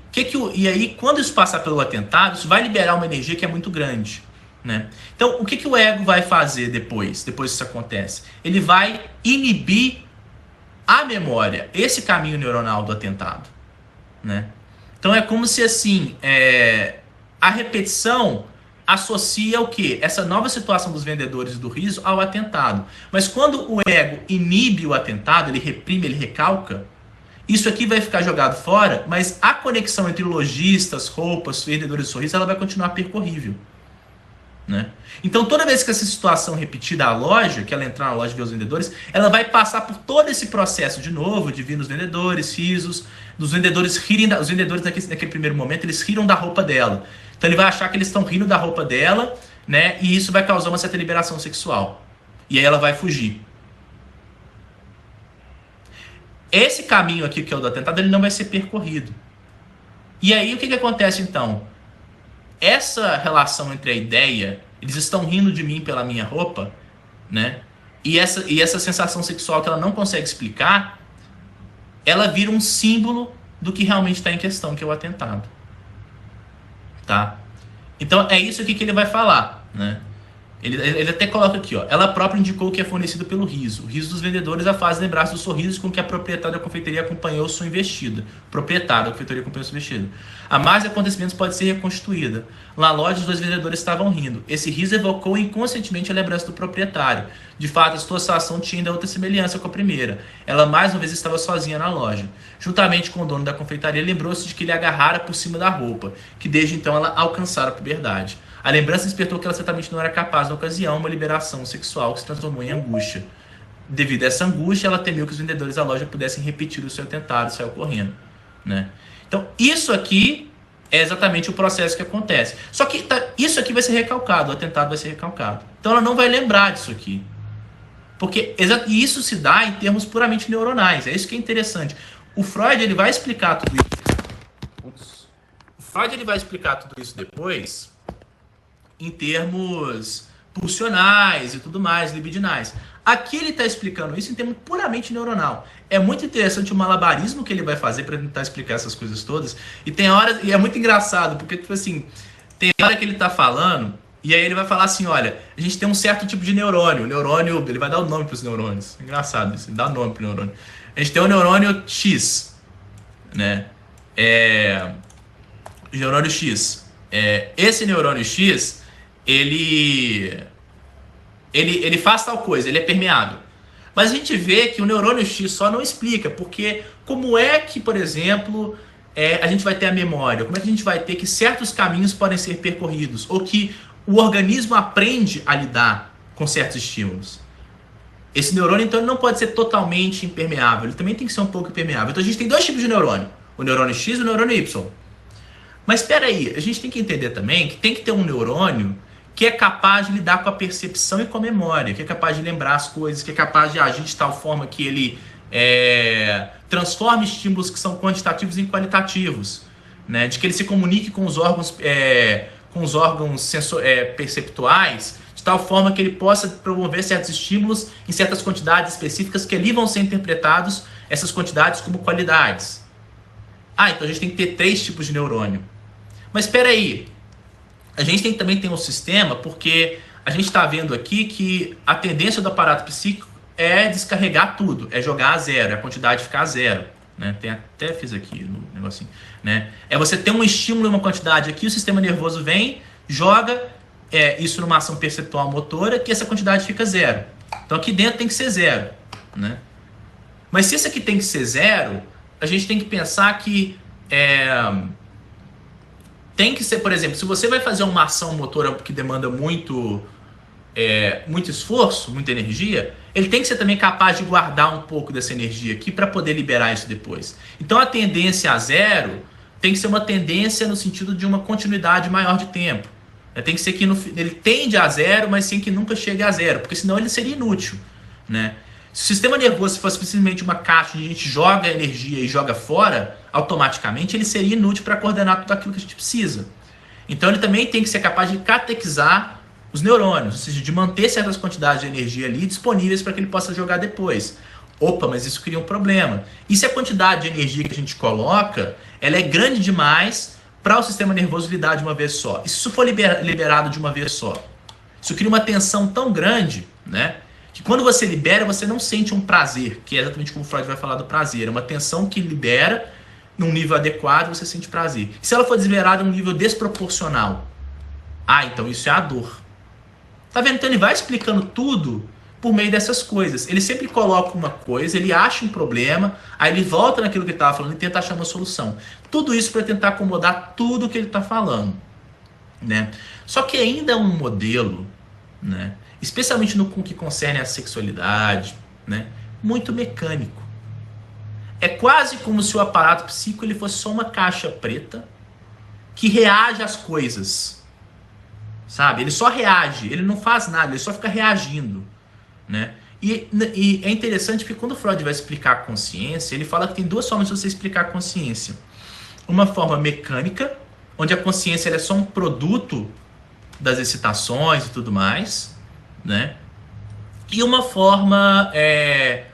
quando isso passar pelo atentado, isso vai liberar uma energia que é muito grande, né? Então, o que o ego vai fazer depois que isso acontece? Ele vai inibir a memória, esse caminho neuronal do atentado, né? Então é como se assim, a repetição associa o quê? Essa nova situação dos vendedores do riso ao atentado. Mas quando o ego inibe o atentado, ele reprime, ele recalca, isso aqui vai ficar jogado fora, mas a conexão entre lojistas, roupas, vendedores de sorriso, ela vai continuar percorrível, né? Então toda vez que essa situação repetir a loja, que ela entrar na loja e ver os vendedores, ela vai passar por todo esse processo de novo, de vir nos vendedores, risos, dos vendedores rirem, os vendedores naquele primeiro momento, eles riram da roupa dela. Então ele vai achar que eles estão rindo da roupa dela, né? E isso vai causar uma certa liberação sexual. E aí ela vai fugir. Esse caminho aqui, que é o do atentado, ele não vai ser percorrido. E aí o que acontece então? Essa relação entre a ideia, eles estão rindo de mim pela minha roupa, né? E essa sensação sexual que ela não consegue explicar, ela vira um símbolo do que realmente está em questão, que é o atentado. Tá? Então é isso aqui que ele vai falar, né? Ele até coloca aqui, ó. Ela própria indicou que é fornecido pelo riso. O riso dos vendedores a faz lembrar-se dos sorrisos com que a proprietária da confeitaria acompanhou sua investida. Proprietária da confeitaria acompanhou sua investida. A margem de acontecimentos pode ser reconstituída. Na loja, os dois vendedores estavam rindo. Esse riso evocou inconscientemente a lembrança do proprietário. De fato, a situação tinha ainda outra semelhança com a primeira. Ela mais uma vez estava sozinha na loja. Juntamente com o dono da confeitaria, lembrou-se de que ele agarrara por cima da roupa, que desde então ela alcançara a puberdade. A lembrança despertou que ela certamente não era capaz, na ocasião, uma liberação sexual que se transformou em angústia. Devido a essa angústia, ela temeu que os vendedores da loja pudessem repetir o seu atentado e saiu correndo, né? Então, isso aqui é exatamente o processo que acontece. Só que isso aqui vai ser recalcado, o atentado vai ser recalcado. Então, ela não vai lembrar disso aqui. Porque isso se dá em termos puramente neuronais. É isso que é interessante. O Freud, ele vai explicar tudo isso. O Freud, ele vai explicar tudo isso depois em termos pulsionais e tudo mais, libidinais. Aqui ele está explicando isso em termos puramente neuronal. É muito interessante o malabarismo que ele vai fazer para tentar explicar essas coisas todas. E tem hora, e é muito engraçado, porque tipo assim, tem hora que ele está falando, e aí ele vai falar assim, olha, a gente tem um certo tipo de neurônio. O neurônio, ele vai dar o nome para os neurônios. É engraçado isso, ele dá o nome para o neurônio. A gente tem o neurônio X, né? O neurônio X. Esse neurônio X, ele faz tal coisa, ele é permeável. Mas a gente vê que o neurônio X só não explica, porque como é que, por exemplo, a gente vai ter a memória? Como é que a gente vai ter que certos caminhos podem ser percorridos? Ou que o organismo aprende a lidar com certos estímulos? Esse neurônio, então, ele não pode ser totalmente impermeável, ele também tem que ser um pouco impermeável. Então a gente tem dois tipos de neurônio, o neurônio X e o neurônio Y. Mas espera aí, a gente tem que entender também que tem que ter um neurônio que é capaz de lidar com a percepção e com a memória, que é capaz de lembrar as coisas, que é capaz de agir de tal forma que ele transforme estímulos que são quantitativos em qualitativos, né? De que ele se comunique com os órgãos, perceptuais, de tal forma que ele possa promover certos estímulos em certas quantidades específicas que ali vão ser interpretados, essas quantidades, como qualidades. Então a gente tem que ter 3 tipos de neurônio. Mas espera aí, a gente também tem um sistema, porque a gente está vendo aqui que a tendência do aparato psíquico é descarregar tudo, é jogar a zero, é a quantidade ficar a zero, né? Até fiz aqui no negocinho, né? É você ter um estímulo e uma quantidade aqui, o sistema nervoso vem, joga isso numa ação perceptual motora, que essa quantidade fica zero. Então aqui dentro tem que ser zero, né? Mas se isso aqui tem que ser zero, a gente tem que pensar que tem que ser, por exemplo, se você vai fazer uma ação motora que demanda muito esforço, muita energia, ele tem que ser também capaz de guardar um pouco dessa energia aqui para poder liberar isso depois. Então a tendência a zero tem que ser uma tendência no sentido de uma continuidade maior de tempo. Tem que ser que ele tende a zero, mas sem que nunca chegue a zero, porque senão ele seria inútil, né? Se o sistema nervoso fosse simplesmente uma caixa onde a gente joga energia e joga fora, automaticamente ele seria inútil para coordenar tudo aquilo que a gente precisa. Então ele também tem que ser capaz de catequizar os neurônios, ou seja, de manter certas quantidades de energia ali disponíveis para que ele possa jogar depois. Opa, mas isso cria um problema. E se a quantidade de energia que a gente coloca, ela é grande demais para o sistema nervoso lidar de uma vez só. E se isso for liberado de uma vez só, isso cria uma tensão tão grande, né, que quando você libera, você não sente um prazer, que é exatamente como Freud vai falar do prazer. É uma tensão que libera num nível adequado, você sente prazer. E se ela for liberada num nível desproporcional, então isso é a dor. Tá vendo? Então ele vai explicando tudo por meio dessas coisas. Ele sempre coloca uma coisa, ele acha um problema, aí ele volta naquilo que ele estava falando e tenta achar uma solução. Tudo isso para tentar acomodar tudo que ele está falando, né? Só que ainda é um modelo, né, especialmente no que concerne a sexualidade, né, muito mecânico. É quase como se o aparato psíquico ele fosse só uma caixa preta que reage às coisas, sabe? Ele só reage, ele não faz nada, ele só fica reagindo, né? E é interessante porque quando Freud vai explicar a consciência, ele fala que tem duas formas de você explicar a consciência. Uma forma mecânica, onde a consciência ela é só um produto das excitações e tudo mais, né? E uma forma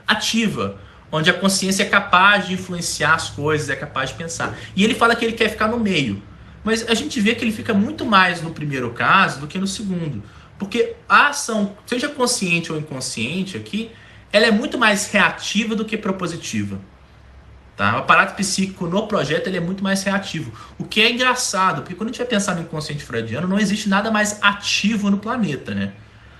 ativa, onde a consciência é capaz de influenciar as coisas, é capaz de pensar. E ele fala que ele quer ficar no meio. Mas a gente vê que ele fica muito mais no primeiro caso do que no segundo. Porque a ação, seja consciente ou inconsciente aqui, ela é muito mais reativa do que propositiva. Tá? O aparato psíquico no projeto ele é muito mais reativo. O que é engraçado, porque quando a gente vai pensar no inconsciente freudiano, não existe nada mais ativo no planeta, né?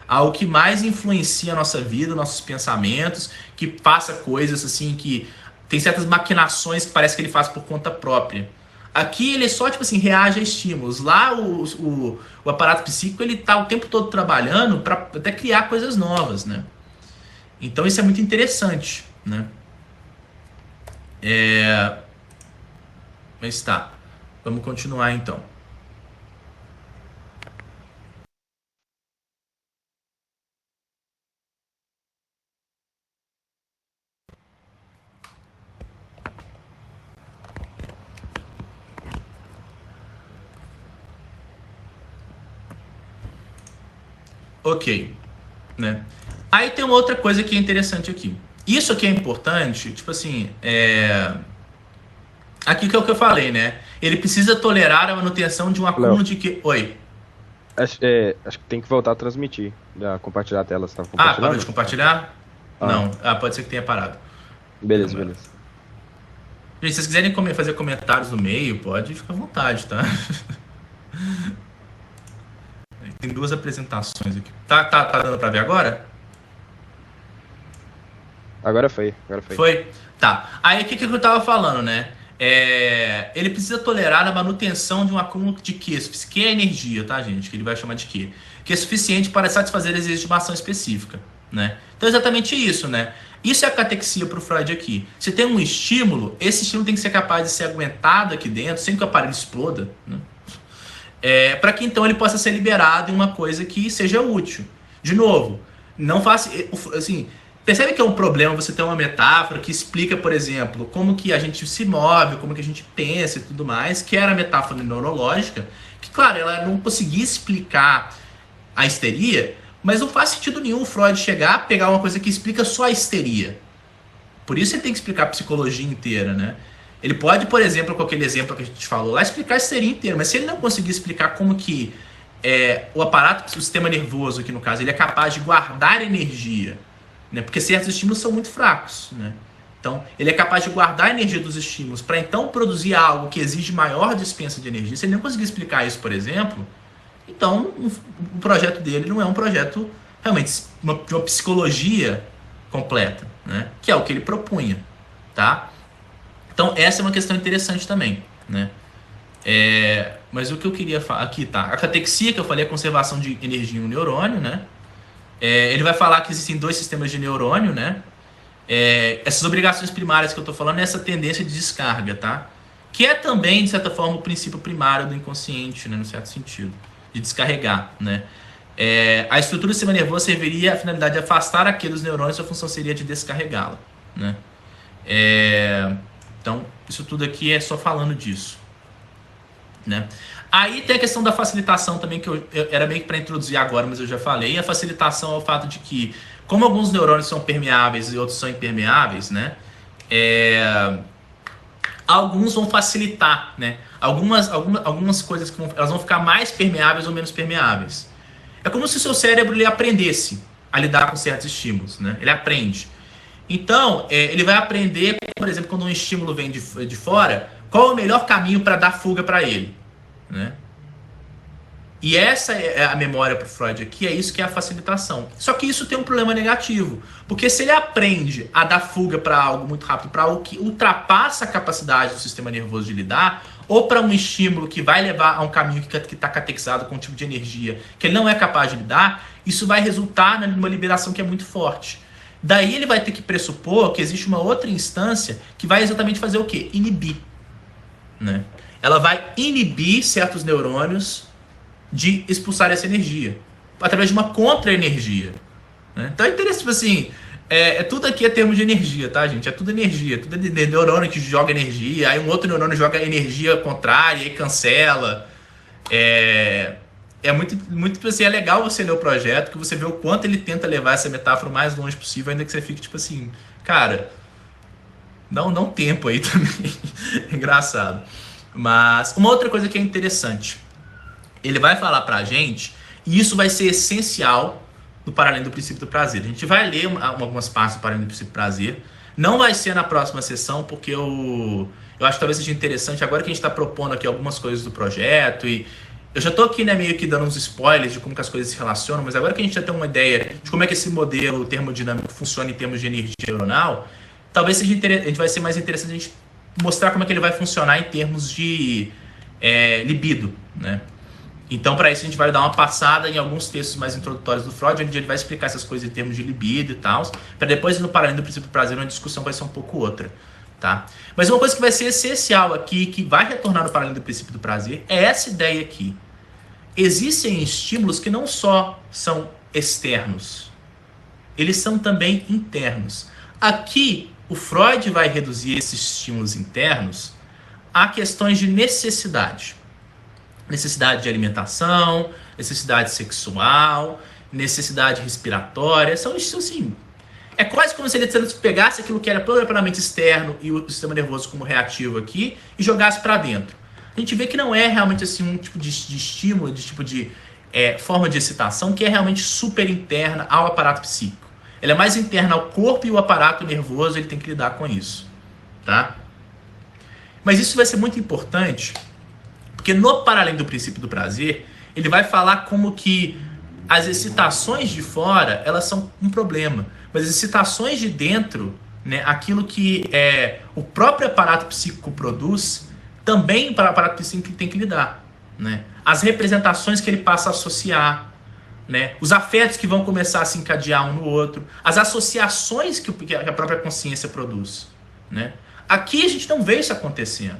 Algo que mais influencia a nossa vida, nossos pensamentos, que passa coisas assim, que tem certas maquinações que parece que ele faz por conta própria. Aqui ele só, tipo assim, reage a estímulos. Lá o aparato psíquico ele tá o tempo todo trabalhando para até criar coisas novas, né? Então isso é muito interessante, né? Mas tá, vamos continuar então. Ok, né? Aí tem uma outra coisa que é interessante aqui. Isso aqui é importante, tipo assim, aqui que é o que eu falei, né? Ele precisa tolerar a manutenção de um acúmulo de que... Oi. Acho que tem que voltar a transmitir, compartilhar a tela. Você tava compartilhando? Parou de compartilhar? Não. Pode ser que tenha parado. Beleza. Gente, se vocês quiserem fazer comentários no meio, pode ficar à vontade, tá? Tem duas apresentações aqui. Tá dando pra ver agora? Agora foi. Foi? Tá. Aí o que eu tava falando, né? Ele precisa tolerar a manutenção de um acúmulo de Q. Que é energia, tá, gente? Que ele vai chamar de Q. Que é suficiente para satisfazer desejos de uma ação específica, né? Então é exatamente isso, né? Isso é a catexia para o Freud aqui. Se tem um estímulo, esse estímulo tem que ser capaz de ser aguentado aqui dentro, sem que o aparelho exploda, né? Para que então ele possa ser liberado em uma coisa que seja útil. De novo, não faça... Assim, percebe que é um problema você ter uma metáfora que explica, por exemplo, como que a gente se move, como que a gente pensa e tudo mais, que era a metáfora neurológica, que, claro, ela não conseguia explicar a histeria, mas não faz sentido nenhum Freud chegar, pegar uma coisa que explica só a histeria. Por isso ele tem que explicar a psicologia inteira, né? Ele pode, por exemplo, com aquele exemplo que a gente falou lá, explicar a histeria inteira, mas se ele não conseguir explicar como que o aparato, o sistema nervoso aqui no caso, ele é capaz de guardar energia, né? Porque certos estímulos são muito fracos, né? Então, ele é capaz de guardar a energia dos estímulos para então produzir algo que exige maior dispensa de energia. Se ele não conseguir explicar isso, por exemplo, então o projeto dele não é um projeto realmente de uma psicologia completa, né? Que é o que ele propunha, tá? Então, essa é uma questão interessante também, né? Mas o que eu queria falar aqui, tá? A catexia, que eu falei, é a conservação de energia em um neurônio, né? Ele vai falar que existem dois sistemas de neurônio, né? Essas obrigações primárias que eu tô falando é essa tendência de descarga, tá? Que é também, de certa forma, o princípio primário do inconsciente, né? No certo sentido, de descarregar, né? A estrutura do sistema nervoso serviria a finalidade de afastar aquele dos neurônios, sua função seria de descarregá-la, né? Então, isso tudo aqui é só falando disso, né? Aí tem a questão da facilitação também, que eu era meio que para introduzir agora, mas eu já falei. A facilitação é o fato de que, como alguns neurônios são permeáveis e outros são impermeáveis, né? Alguns vão facilitar, né, algumas coisas que elas vão ficar mais permeáveis ou menos permeáveis. É como se o seu cérebro ele aprendesse a lidar com certos estímulos, né? Ele aprende. Então, ele vai aprender, por exemplo, quando um estímulo vem de fora, qual é o melhor caminho para dar fuga para ele, né? E essa é a memória para o Freud aqui, é isso que é a facilitação. Só que isso tem um problema negativo, porque se ele aprende a dar fuga para algo muito rápido, para algo que ultrapassa a capacidade do sistema nervoso de lidar, ou para um estímulo que vai levar a um caminho que está catequizado com um tipo de energia que ele não é capaz de lidar, isso vai resultar numa liberação que é muito forte. Daí ele vai ter que pressupor que existe uma outra instância que vai exatamente fazer o quê? Inibir, né? Ela vai inibir certos neurônios de expulsar essa energia através de uma contra-energia, né? Então é interessante, tipo assim, tudo aqui é termo de energia, tá, gente? É tudo energia, tudo é neurônio que joga energia, aí um outro neurônio joga energia contrária e cancela. É muito tipo assim, é legal você ler o projeto, que você vê o quanto ele tenta levar essa metáfora o mais longe possível, ainda que você fique tipo assim, cara, dá um tempo aí também. Engraçado. Mas uma outra coisa que é interessante, ele vai falar pra gente, e isso vai ser essencial no Para Além do Princípio do Prazer. A gente vai ler algumas partes do Para Além do Princípio do Prazer. Não vai ser na próxima sessão, porque eu acho que talvez seja interessante, agora que a gente está propondo aqui algumas coisas do projeto, e eu já estou aqui, né, meio que dando uns spoilers de como que as coisas se relacionam, mas agora que a gente já tem uma ideia de como é que esse modelo termodinâmico funciona em termos de energia neuronal, talvez seja vai ser mais interessante a gente mostrar como é que ele vai funcionar em termos de libido, né? Então, para isso, a gente vai dar uma passada em alguns textos mais introdutórios do Freud, onde ele vai explicar essas coisas em termos de libido e tal, para depois, no Para Além do Princípio do Prazer, uma discussão vai ser um pouco outra, tá? Mas uma coisa que vai ser essencial aqui, que vai retornar no Para Além do Princípio do Prazer, é essa ideia aqui. Existem estímulos que não só são externos, eles são também internos. Aqui, o Freud vai reduzir esses estímulos internos a questões de necessidade. Necessidade de alimentação, necessidade sexual, necessidade respiratória. São assim, é quase como se ele pegasse aquilo que era propriamente externo e o sistema nervoso como reativo aqui e jogasse para dentro. A gente vê que não é realmente assim um tipo de estímulo, de tipo de forma de excitação que é realmente super interna ao aparato psíquico. Ela é mais interna ao corpo, e o aparato nervoso ele tem que lidar com isso, tá? Mas isso vai ser muito importante, porque no Para Além do Princípio do Prazer, ele vai falar como que as excitações de fora, elas são um problema. Mas as excitações de dentro, né, aquilo que o próprio aparato psíquico produz, também para o aparato psíquico tem que lidar, né? As representações que ele passa a associar, né? Os afetos que vão começar a se encadear um no outro, as associações que a própria consciência produz, né? Aqui a gente não vê isso acontecendo.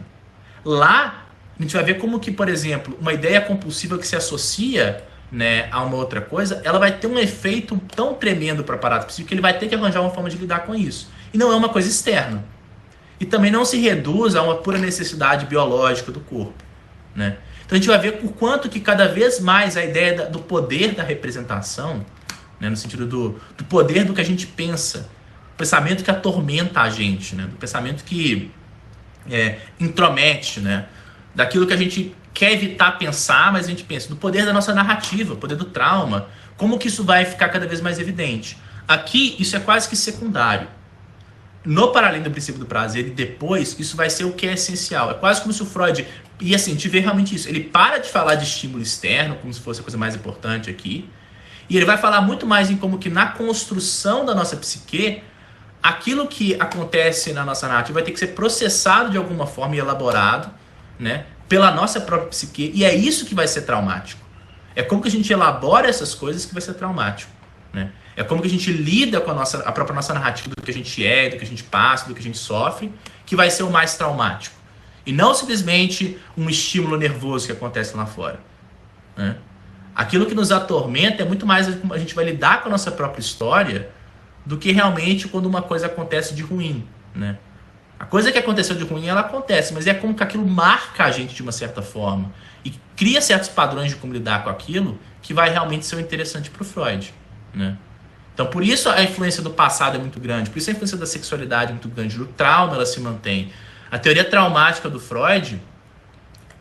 Lá, a gente vai ver como que, por exemplo, uma ideia compulsiva que se associa, né, a uma outra coisa, ela vai ter um efeito tão tremendo para o aparato psíquico que ele vai ter que arranjar uma forma de lidar com isso. E não é uma coisa externa. E também não se reduz a uma pura necessidade biológica do corpo, né? Então a gente vai ver o quanto que cada vez mais a ideia do poder da representação, né, no sentido do poder do que a gente pensa, o pensamento que atormenta a gente, né, do pensamento que intromete, né, daquilo que a gente quer evitar pensar, mas a gente pensa, do poder da nossa narrativa, o poder do trauma, como que isso vai ficar cada vez mais evidente. Aqui, isso é quase que secundário. No Para Além do Princípio do Prazer e depois, isso vai ser o que é essencial. É quase como se o Freud, e assim, a gente vê realmente isso, ele para de falar de estímulo externo, como se fosse a coisa mais importante aqui, e ele vai falar muito mais em como que na construção da nossa psique, aquilo que acontece na nossa narrativa vai ter que ser processado de alguma forma e elaborado, né, pela nossa própria psique, e é isso que vai ser traumático. É como que a gente elabora essas coisas que vai ser traumático, né? É como que a gente lida com a própria nossa narrativa do que a gente é, do que a gente passa, do que a gente sofre, que vai ser o mais traumático. E não simplesmente um estímulo nervoso que acontece lá fora, né? Aquilo que nos atormenta é muito mais como a gente vai lidar com a nossa própria história do que realmente quando uma coisa acontece de ruim, né? A coisa que aconteceu de ruim, ela acontece, mas é como que aquilo marca a gente de uma certa forma e cria certos padrões de como lidar com aquilo que vai realmente ser o interessante para o Freud, né? Então, por isso a influência do passado é muito grande, por isso a influência da sexualidade é muito grande, do trauma ela se mantém. A teoria traumática do Freud,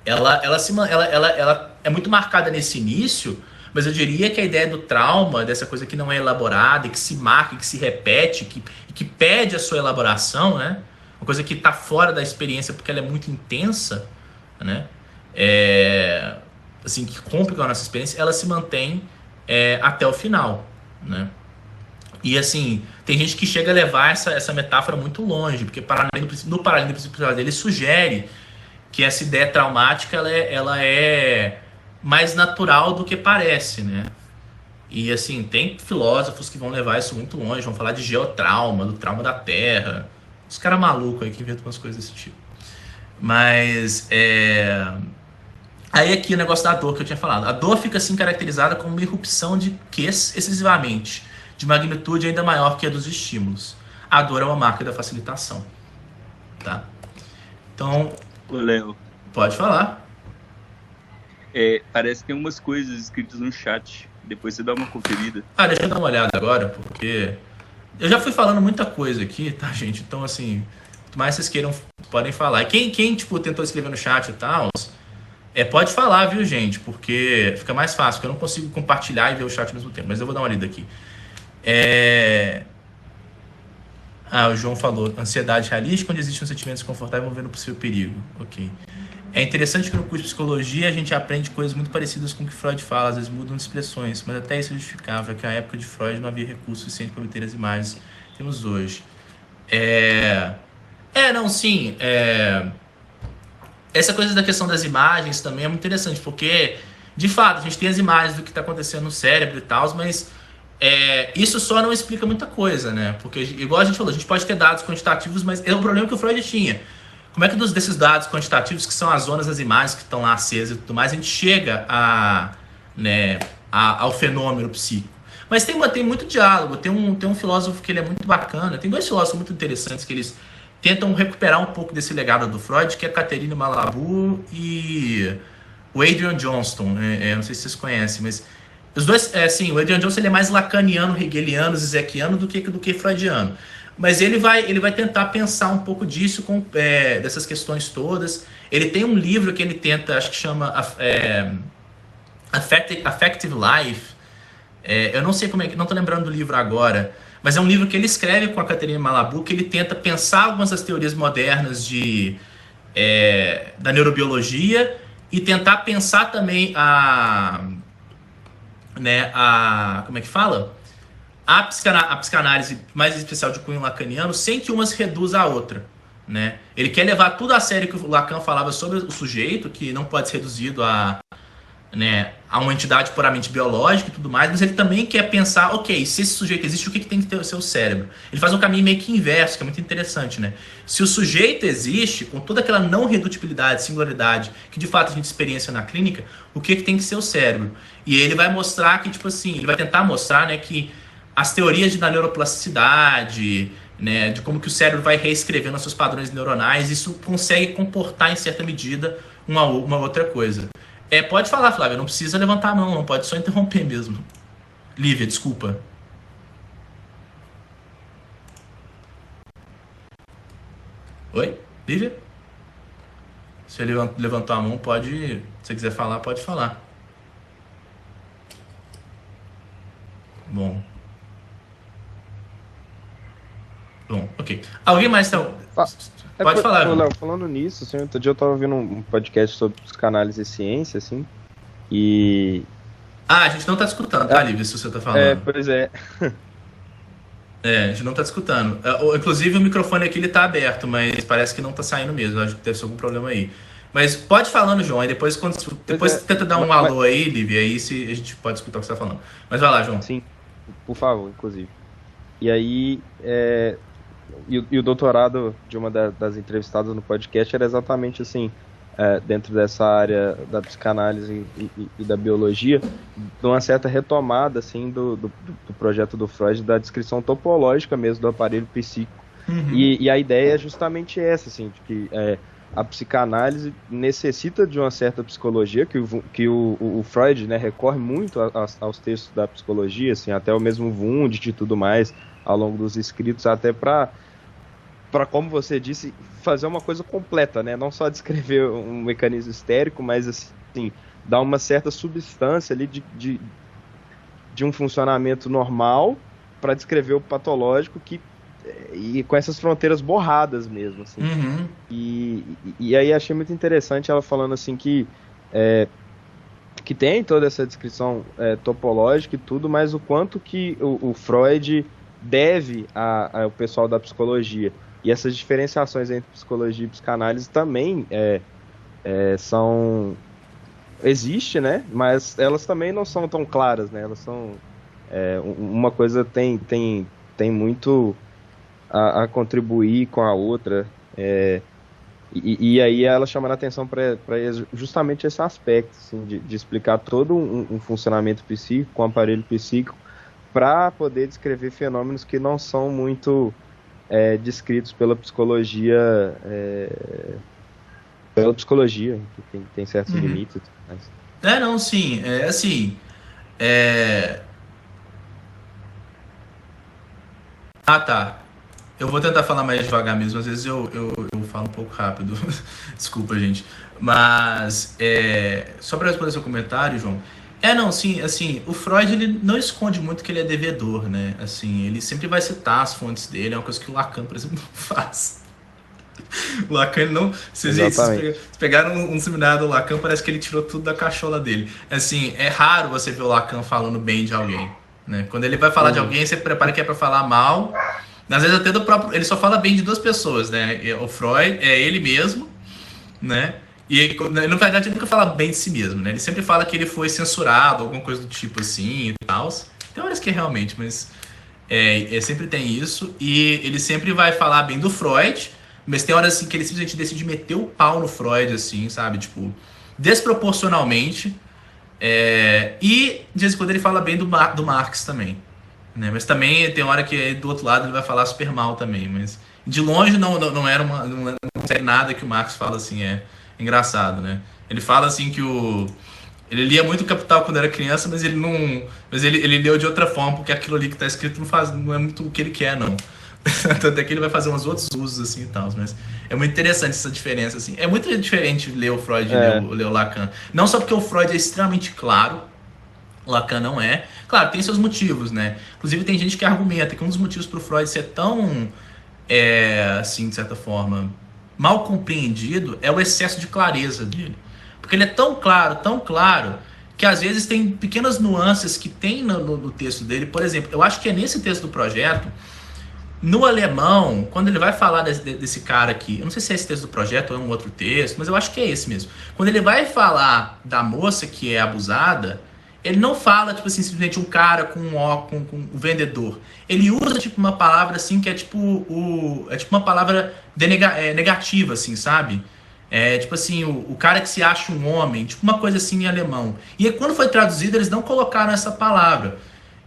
ela é muito marcada nesse início, mas eu diria que a ideia do trauma, dessa coisa que não é elaborada, e que se marca, que se repete, que pede a sua elaboração, né? Uma coisa que está fora da experiência porque ela é muito intensa, né? Assim, que rompe com a nossa experiência, ela se mantém até o final, né? E assim, tem gente que chega a levar essa metáfora muito longe, porque no paralelo do princípio dele sugere que essa ideia traumática ela é mais natural do que parece, né? E assim, tem filósofos que vão levar isso muito longe, vão falar de geotrauma, do trauma da Terra. Os caras malucos aí que inventam umas coisas desse tipo. Mas aí aqui o negócio da dor que eu tinha falado. A dor fica assim caracterizada como uma irrupção de Qs excessivamente, de magnitude ainda maior que a dos estímulos. A dor é uma marca da facilitação. Tá? Então, Ô, Léo, pode falar. parece que tem umas coisas escritas no chat. Depois você dá uma conferida. Deixa eu dar uma olhada agora, porque eu já fui falando muita coisa aqui, tá, gente? Então, assim, quanto mais vocês queiram, podem falar. E quem tipo, tentou escrever no chat e tal, pode falar, viu, gente? Porque fica mais fácil, porque eu não consigo compartilhar e ver o chat ao mesmo tempo. Mas eu vou dar uma lida aqui. O João falou, ansiedade realística, onde existe um sentimento desconfortável envolvendo o possível perigo. Ok. É interessante que no curso de psicologia a gente aprende coisas muito parecidas com o que Freud fala, às vezes mudam de expressões, mas até isso é justificável, que na época de Freud não havia recurso suficiente para obter as imagens que temos hoje. Não, sim. Essa coisa da questão das imagens também é muito interessante, porque, de fato, a gente tem as imagens do que está acontecendo no cérebro e tal, mas isso só não explica muita coisa, né? Porque, igual a gente falou, a gente pode ter dados quantitativos, mas é o problema que o Freud tinha. Como é que desses dados quantitativos, que são as zonas das imagens que estão lá acesas e tudo mais, a gente chega ao fenômeno psíquico? Mas tem muito diálogo. Tem um filósofo que ele é muito bacana. Tem dois filósofos muito interessantes que eles tentam recuperar um pouco desse legado do Freud, que é a Catherine Malabou e o Adrian Johnston. Não sei se vocês conhecem, mas os dois, o Adrian Johnston ele é mais lacaniano, hegeliano, zizekiano do que freudiano. Mas ele vai tentar pensar um pouco disso, dessas questões todas. Ele tem um livro que ele tenta, acho que chama Affective Life. Eu não sei como é que, não estou lembrando do livro agora, mas é um livro que ele escreve com a Catherine Malabou, que ele tenta pensar algumas das teorias modernas da neurobiologia e tentar pensar também como é que fala? A psicanálise mais especial de cunho lacaniano, sem que uma se reduza à outra, né? Ele quer levar tudo a sério que o Lacan falava sobre o sujeito, que não pode ser reduzido a uma entidade puramente biológica e tudo mais, mas ele também quer pensar, ok, se esse sujeito existe, o que tem que ter o seu cérebro? Ele faz um caminho meio que inverso, que é muito interessante, né? Se o sujeito existe, com toda aquela não redutibilidade, singularidade, que de fato a gente experiencia na clínica, o que tem que ser o cérebro? E ele vai mostrar que, tipo assim, ele vai tentar mostrar, né, que as teorias da neuroplasticidade, né, de como que o cérebro vai reescrevendo os seus padrões neuronais, isso consegue comportar em certa medida uma outra coisa. Pode falar, Flávia, não precisa levantar a mão, não pode só interromper mesmo. Lívia, desculpa. Oi? Lívia? Se ele levantou a mão, pode. Se você quiser falar, pode falar. Bom, ok. Alguém mais então? Pode falar. Léo, falando nisso, assim, outro dia eu tava ouvindo um podcast sobre psicanálise e ciência, assim, e... a gente não tá escutando, tá, Lívia, se você tá falando. Pois é. A gente não tá escutando. Inclusive o microfone aqui ele tá aberto, mas parece que não tá saindo mesmo. Acho que deve ser algum problema aí. Mas pode falando, João, aí depois tenta dar um alô aí, Lívia, aí a gente pode escutar o que você tá falando. Mas vai lá, João. Sim, por favor, inclusive. E aí, e o doutorado de uma das entrevistadas no podcast era exatamente assim, dentro dessa área da psicanálise e da biologia, de uma certa retomada assim, do projeto do Freud, da descrição topológica mesmo do aparelho psíquico. Uhum. E a ideia é justamente essa, assim, de que a psicanálise necessita de uma certa psicologia, que o Freud, né, recorre muito aos textos da psicologia, assim, até o mesmo Wundt e tudo mais, ao longo dos escritos, até para como você disse, fazer uma coisa completa, né? Não só descrever um mecanismo histérico, mas assim, dar uma certa substância ali de um funcionamento normal para descrever o patológico e com essas fronteiras borradas mesmo, assim. Uhum. E aí achei muito interessante ela falando assim que tem toda essa descrição topológica e tudo, mas o quanto que o Freud deve ao pessoal da psicologia. E essas diferenciações entre psicologia e psicanálise também existe, né? Mas elas também não são tão claras, né? Elas são uma coisa tem muito a contribuir com a outra, e aí ela chamando a atenção para justamente esse aspecto, assim, de explicar todo um funcionamento psíquico, com o aparelho psíquico, para poder descrever fenômenos que não são muito descritos pela psicologia, que tem certos limites. Mas... Não, sim, assim, Ah, tá. Eu vou tentar falar mais devagar mesmo, às vezes eu falo um pouco rápido. Desculpa, gente. Mas, só para responder seu comentário, João. Não, sim, assim, o Freud, ele não esconde muito que ele é devedor, né? Assim, ele sempre vai citar as fontes dele, é uma coisa que o Lacan, por exemplo, não faz. O Lacan, ele não... Vocês pegaram um seminário do Lacan, parece que ele tirou tudo da cachola dele. Assim, é raro você ver o Lacan falando bem de alguém, né? Quando ele vai falar de alguém, você prepara que é para falar mal. Às vezes até do próprio... Ele só fala bem de duas pessoas, né? O Freud é ele mesmo, né? E, na verdade, ele nunca fala bem de si mesmo, né? Ele sempre fala que ele foi censurado, alguma coisa do tipo assim e tal. Tem horas que realmente, mas... sempre tem isso. E ele sempre vai falar bem do Freud, mas tem horas assim que ele simplesmente decide meter o pau no Freud, assim, sabe? Tipo, desproporcionalmente. E, de vez em quando, ele fala bem do Marx também. Né? Mas também tem hora que do outro lado ele vai falar super mal também. Mas de longe não segue nada que o Marx fala assim, engraçado, né? Ele fala assim que ele lia muito Capital quando era criança, mas ele não. Mas ele leu de outra forma, porque aquilo ali que está escrito não é muito o que ele quer, não. Tanto é que ele vai fazer uns outros usos assim e tal. Mas é muito interessante essa diferença, assim. É muito diferente ler o Freud e ler o Lacan. Não só porque o Freud é extremamente claro, o Lacan não é. Claro, tem seus motivos, né? Inclusive tem gente que argumenta que um dos motivos para o Freud ser tão, assim, de certa forma, mal compreendido é o excesso de clareza dele. Porque ele é tão claro, que às vezes tem pequenas nuances que tem no texto dele. Por exemplo, eu acho que é nesse texto do projeto, no alemão, quando ele vai falar desse cara aqui, eu não sei se é esse texto do projeto ou é um outro texto, mas eu acho que é esse mesmo. Quando ele vai falar da moça que é abusada, ele não fala, tipo assim, simplesmente um cara com um vendedor. Ele usa, tipo, uma palavra, assim, que é tipo uma palavra negativa, assim, sabe? Tipo assim, o cara que se acha um homem, tipo uma coisa assim em alemão. E aí, quando foi traduzido, eles não colocaram essa palavra.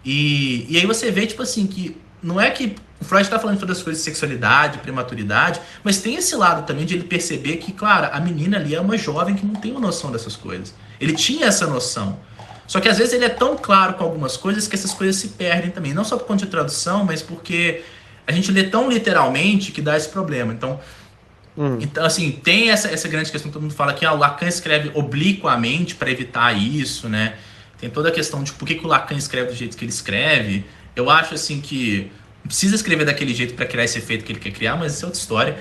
E aí você vê, tipo assim, que não é que o Freud está falando de todas as coisas de sexualidade, prematuridade, mas tem esse lado também de ele perceber que, claro, a menina ali é uma jovem que não tem uma noção dessas coisas. Ele tinha essa noção. Só que às vezes ele é tão claro com algumas coisas que essas coisas se perdem também. Não só por conta de tradução, mas porque a gente lê tão literalmente que dá esse problema. Então, assim, tem essa grande questão que todo mundo fala que o Lacan escreve obliquamente para evitar isso, né? Tem toda a questão de por que o Lacan escreve do jeito que ele escreve. Eu acho, assim, que não precisa escrever daquele jeito para criar esse efeito que ele quer criar, mas isso é outra história.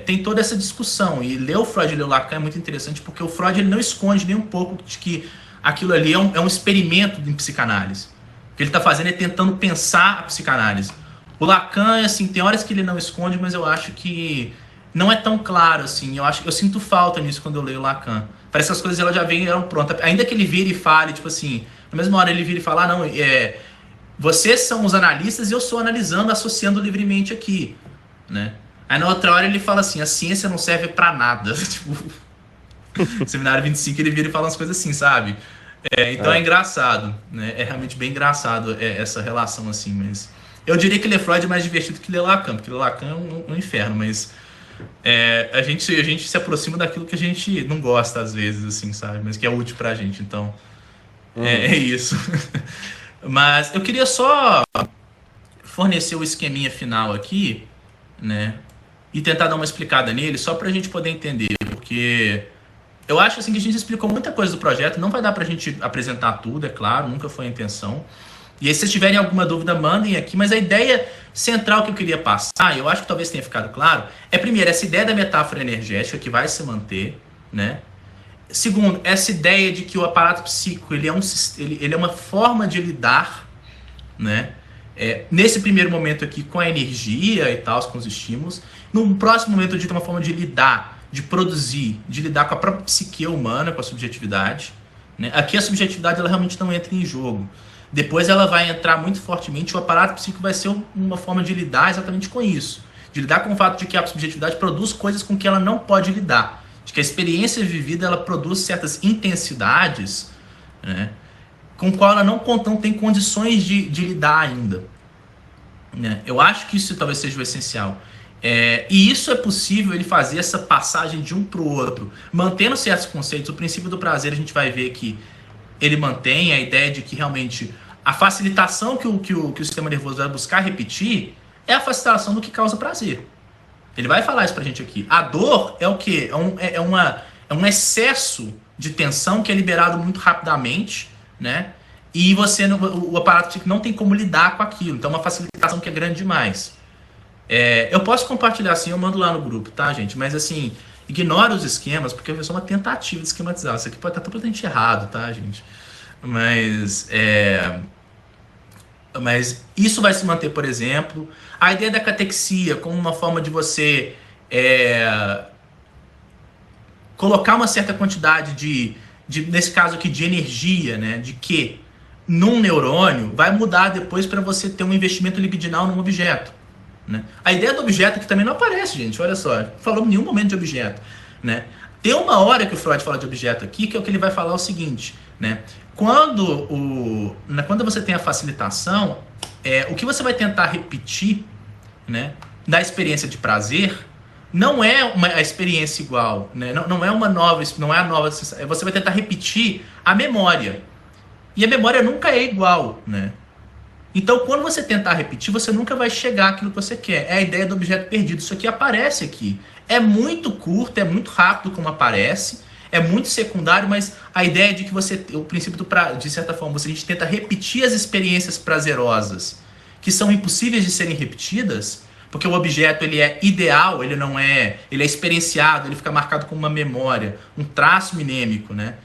Tem toda essa discussão. E ler o Freud e ler o Lacan é muito interessante, porque o Freud ele não esconde nem um pouco de que aquilo ali é um experimento em psicanálise. O que ele está fazendo é tentando pensar a psicanálise. O Lacan, assim, tem horas que ele não esconde, mas eu acho que não é tão claro, assim. Eu sinto falta nisso quando eu leio o Lacan. Parece que as coisas já eram prontas. Ainda que ele vire e fale, tipo assim, na mesma hora ele vira e fala, não, vocês são os analistas e eu sou analisando, associando livremente aqui, né? Aí na outra hora ele fala assim, a ciência não serve pra nada. Tipo, no Seminário 25 ele vira e fala umas coisas assim, sabe? Então é engraçado, né? É realmente bem engraçado essa relação, assim, mas... Eu diria que ler Freud é mais divertido que ler Lacan, porque ler Lacan é um inferno, mas a gente se aproxima daquilo que a gente não gosta às vezes, assim, sabe? Mas que é útil pra gente, então é isso. Mas eu queria só fornecer o esqueminha final aqui, né? E tentar dar uma explicada nele, só pra gente poder entender, porque eu acho assim que a gente explicou muita coisa do projeto, não vai dar pra gente apresentar tudo, é claro, nunca foi a intenção. E aí, se vocês tiverem alguma dúvida, mandem aqui, mas a ideia central que eu queria passar, eu acho que talvez tenha ficado claro, é primeiro, essa ideia da metáfora energética que vai se manter, né? Segundo, essa ideia de que o aparato psíquico ele é uma forma de lidar, né? Nesse primeiro momento aqui com a energia e tal, com os estímulos. No próximo momento eu digo uma forma de lidar, de produzir, de lidar com a própria psique humana, com a subjetividade, né? Aqui a subjetividade ela realmente não entra em jogo. Depois ela vai entrar muito fortemente, o aparato psíquico vai ser uma forma de lidar exatamente com isso. De lidar com o fato de que a subjetividade produz coisas com que ela não pode lidar. De que a experiência vivida ela produz certas intensidades, né, com qual ela não tem condições de lidar ainda. Né? Eu acho que isso talvez seja o essencial. E isso é possível ele fazer essa passagem de um para o outro, mantendo certos conceitos. O princípio do prazer a gente vai ver que ele mantém a ideia de que realmente a facilitação que o sistema nervoso vai buscar repetir é a facilitação do que causa prazer. Ele vai falar isso pra gente aqui. A dor é o quê? É um excesso de tensão que é liberado muito rapidamente, né? E o aparato psíquico não tem como lidar com aquilo. Então é uma facilitação que é grande demais. Eu posso compartilhar assim, eu mando lá no grupo, tá, gente? Mas assim, ignora os esquemas, porque é só uma tentativa de esquematizar. Isso aqui pode estar totalmente errado, tá, gente? Mas isso vai se manter, por exemplo. A ideia da catexia como uma forma de você colocar uma certa quantidade nesse caso aqui, de energia, né? De que num neurônio vai mudar depois para você ter um investimento libidinal num objeto. Né? A ideia do objeto que também não aparece, gente. Olha só, não falou em nenhum momento de objeto. Né? Tem uma hora que o Freud fala de objeto aqui, que é o que ele vai falar o seguinte, né? Quando você tem a facilitação, o que você vai tentar repetir, né, da experiência de prazer não é a experiência igual, né? Não é uma nova, não é a nova. Você vai tentar repetir a memória. E a memória nunca é igual, né? Então, quando você tentar repetir, você nunca vai chegar àquilo que você quer. É a ideia do objeto perdido. Isso aqui aparece aqui. É muito curto, é muito rápido como aparece, é muito secundário, mas a ideia de que o princípio de certa forma, a gente tenta repetir as experiências prazerosas, que são impossíveis de serem repetidas, porque o objeto ele é ideal, ele é experienciado, ele fica marcado como uma memória, um traço minêmico, né?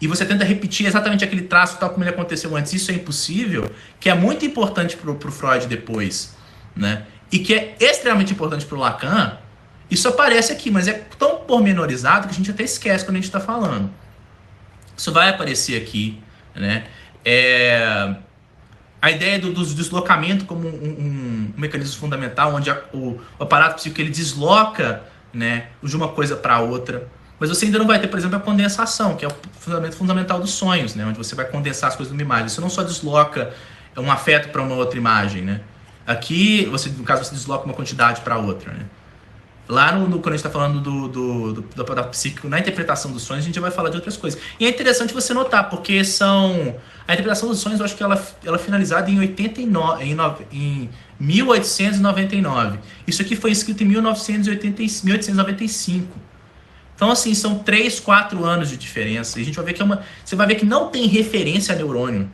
E você tenta repetir exatamente aquele traço tal como ele aconteceu antes, isso é impossível, que é muito importante para o Freud depois, né? E que é extremamente importante para o Lacan. Isso aparece aqui, mas é tão pormenorizado que a gente até esquece quando a gente está falando. Isso vai aparecer aqui, né? A ideia do deslocamento como um mecanismo fundamental, onde o aparato psíquico ele desloca, né, de uma coisa para outra. Mas você ainda não vai ter, por exemplo, a condensação, que é o fundamento fundamental dos sonhos, né? Onde você vai condensar as coisas numa imagem. Você não só desloca um afeto para uma outra imagem, né? Aqui, no caso, você desloca uma quantidade para outra, né? Lá quando a gente está falando do aparato psíquico, na interpretação dos sonhos, a gente vai falar de outras coisas. E é interessante você notar, porque a interpretação dos sonhos, eu acho que ela é finalizada em 1899. Isso aqui foi escrito em 1895. Então, assim, são 3, 4 anos de diferença. E a gente vai ver que você vai ver que não tem referência a neurônio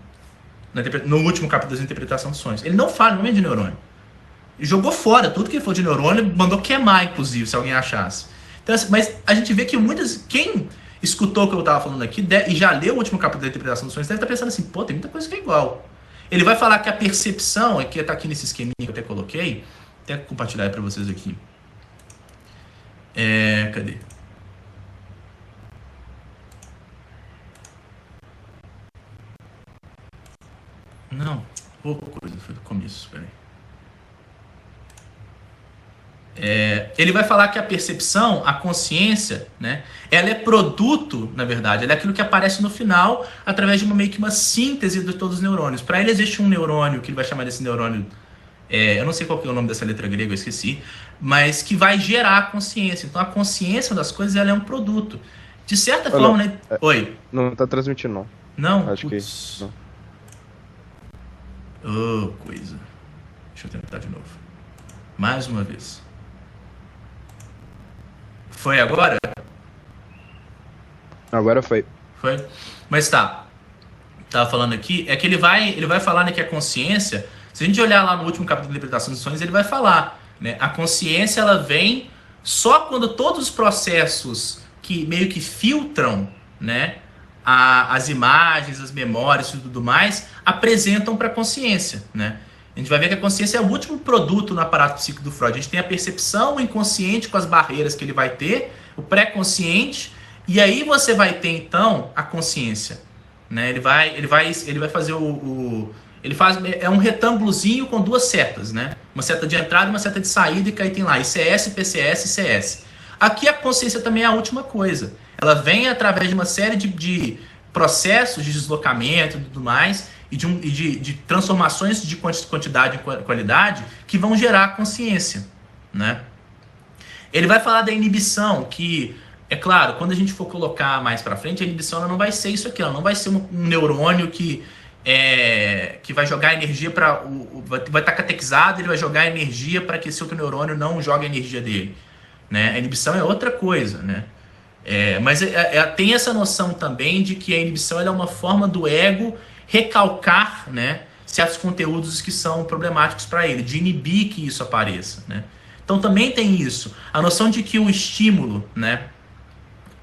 no último capítulo da interpretação dos sonhos. Ele não fala, não é de neurônio. Ele jogou fora tudo que ele for de neurônio, mandou queimar, inclusive, se alguém achasse. Então, assim, mas a gente vê que quem escutou o que eu estava falando aqui e já leu o último capítulo da interpretação dos sonhos, deve estar pensando assim, pô, tem muita coisa que é igual. Ele vai falar que a percepção, que está aqui nesse esqueminha que eu até coloquei, até compartilhar para vocês aqui. Cadê? Não, pouca coisa, foi do começo, peraí. Ele vai falar que a percepção, a consciência, né, ela é produto, na verdade, ela é aquilo que aparece no final através de meio que uma síntese de todos os neurônios. Para ele existe um neurônio, que ele vai chamar desse neurônio, eu não sei qual que é o nome dessa letra grega, eu esqueci, mas que vai gerar a consciência. Então a consciência das coisas ela é um produto. De certa forma, né? Oi? Não tá transmitindo, não. Não? Acho que não. Oh, coisa. Deixa eu tentar de novo. Mais uma vez. Foi agora? Agora foi. Foi? Mas tá. Tava falando aqui, é que ele vai falar, né, que a consciência, se a gente olhar lá no último capítulo de Libertação dos Sonhos, ele vai falar, né, a consciência ela vem só quando todos os processos que meio que filtram, né, as imagens, as memórias e tudo mais, apresentam para a consciência, né? A gente vai ver que a consciência é o último produto no aparato psíquico do Freud. A gente tem a percepção, o inconsciente com as barreiras que ele vai ter, o pré-consciente, e aí você vai ter então a consciência, né? Ele vai fazer ele faz é um retângulozinho com duas setas, né? Uma seta de entrada e uma seta de saída, e aí tem lá ICS, PCS e CS. Aqui a consciência também é a última coisa. Ela vem através de uma série de processos de deslocamento e tudo mais, e de transformações de quantidade em qualidade que vão gerar consciência, né? Ele vai falar da inibição, que, é claro, quando a gente for colocar mais para frente, a inibição ela não vai ser isso aqui, ela não vai ser um neurônio que vai jogar energia para vai estar catequizado, ele vai jogar energia para que esse outro neurônio não jogue a energia dele, né? A inibição é outra coisa, né? Mas tem essa noção também de que a inibição ela é uma forma do ego recalcar, né, certos conteúdos que são problemáticos para ele, de inibir que isso apareça, né? Então também tem isso, a noção de que o estímulo, né,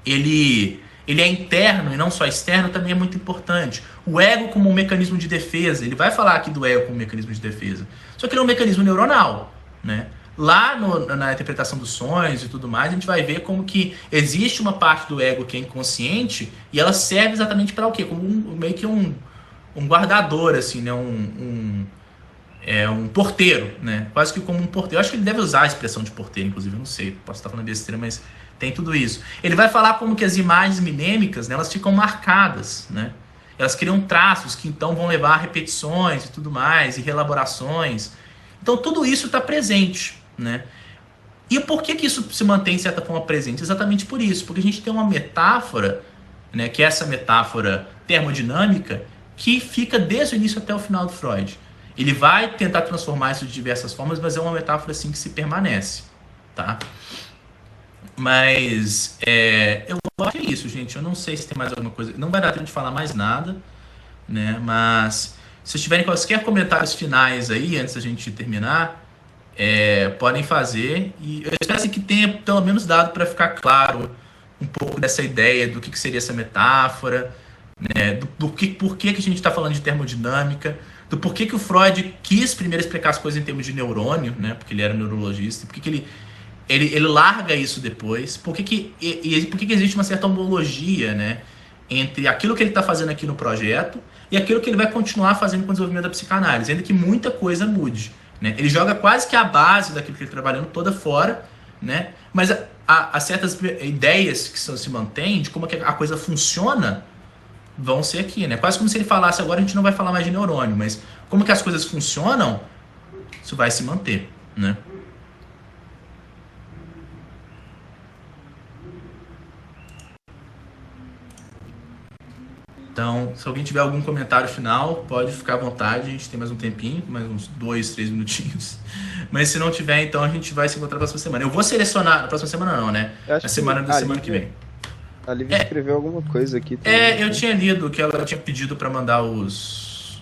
ele é interno e não só externo também é muito importante. O ego como um mecanismo de defesa, ele vai falar aqui do ego como um mecanismo de defesa, só que ele é um mecanismo neuronal, né? Lá na interpretação dos sonhos e tudo mais, a gente vai ver como que existe uma parte do ego que é inconsciente e ela serve exatamente para o quê? Como meio que um guardador, assim, né? Um porteiro, né? Quase que como um porteiro. Eu acho que ele deve usar a expressão de porteiro, inclusive, eu não sei, posso estar falando besteira, mas tem tudo isso. Ele vai falar como que as imagens mnemênicas, né, elas ficam marcadas, né? Elas criam traços que então vão levar a repetições e tudo mais, e reelaborações. Então tudo isso está presente, né? E por que isso se mantém de certa forma presente? Exatamente por isso, porque a gente tem uma metáfora, né, que é essa metáfora termodinâmica, que fica desde o início até o final do Freud. Ele vai tentar transformar isso de diversas formas, mas é uma metáfora assim que se permanece, tá? Mas eu acho que é isso, gente. Eu não sei se tem mais alguma coisa. Não vai dar tempo de falar mais nada, né? Mas se vocês tiverem quaisquer comentários finais aí, antes da gente terminar, podem fazer. E eu espero assim, que tenha pelo menos dado para ficar claro um pouco dessa ideia do que seria essa metáfora, né? Por que a gente está falando de termodinâmica, do porquê que o Freud quis primeiro explicar as coisas em termos de neurônio, né? Porque ele era neurologista, por que ele larga isso depois, por que existe uma certa homologia, né, entre aquilo que ele está fazendo aqui no projeto e aquilo que ele vai continuar fazendo com o desenvolvimento da psicanálise, ainda que muita coisa mude, né? Ele joga quase que a base daquilo que ele está trabalhando toda fora, né? Mas há certas ideias que se mantêm de como a coisa funciona vão ser aqui, né? Quase como se ele falasse agora a gente não vai falar mais de neurônio, mas como que as coisas funcionam, isso vai se manter, né? Então, se alguém tiver algum comentário final, pode ficar à vontade, a gente tem mais um tempinho, mais uns 2, 3 minutinhos. Mas se não tiver, então a gente vai se encontrar na próxima semana. Eu vou selecionar, na próxima semana não, né? Na semana que vem. A Lívia escreveu alguma coisa aqui também. Eu tinha lido que ela tinha pedido para mandar os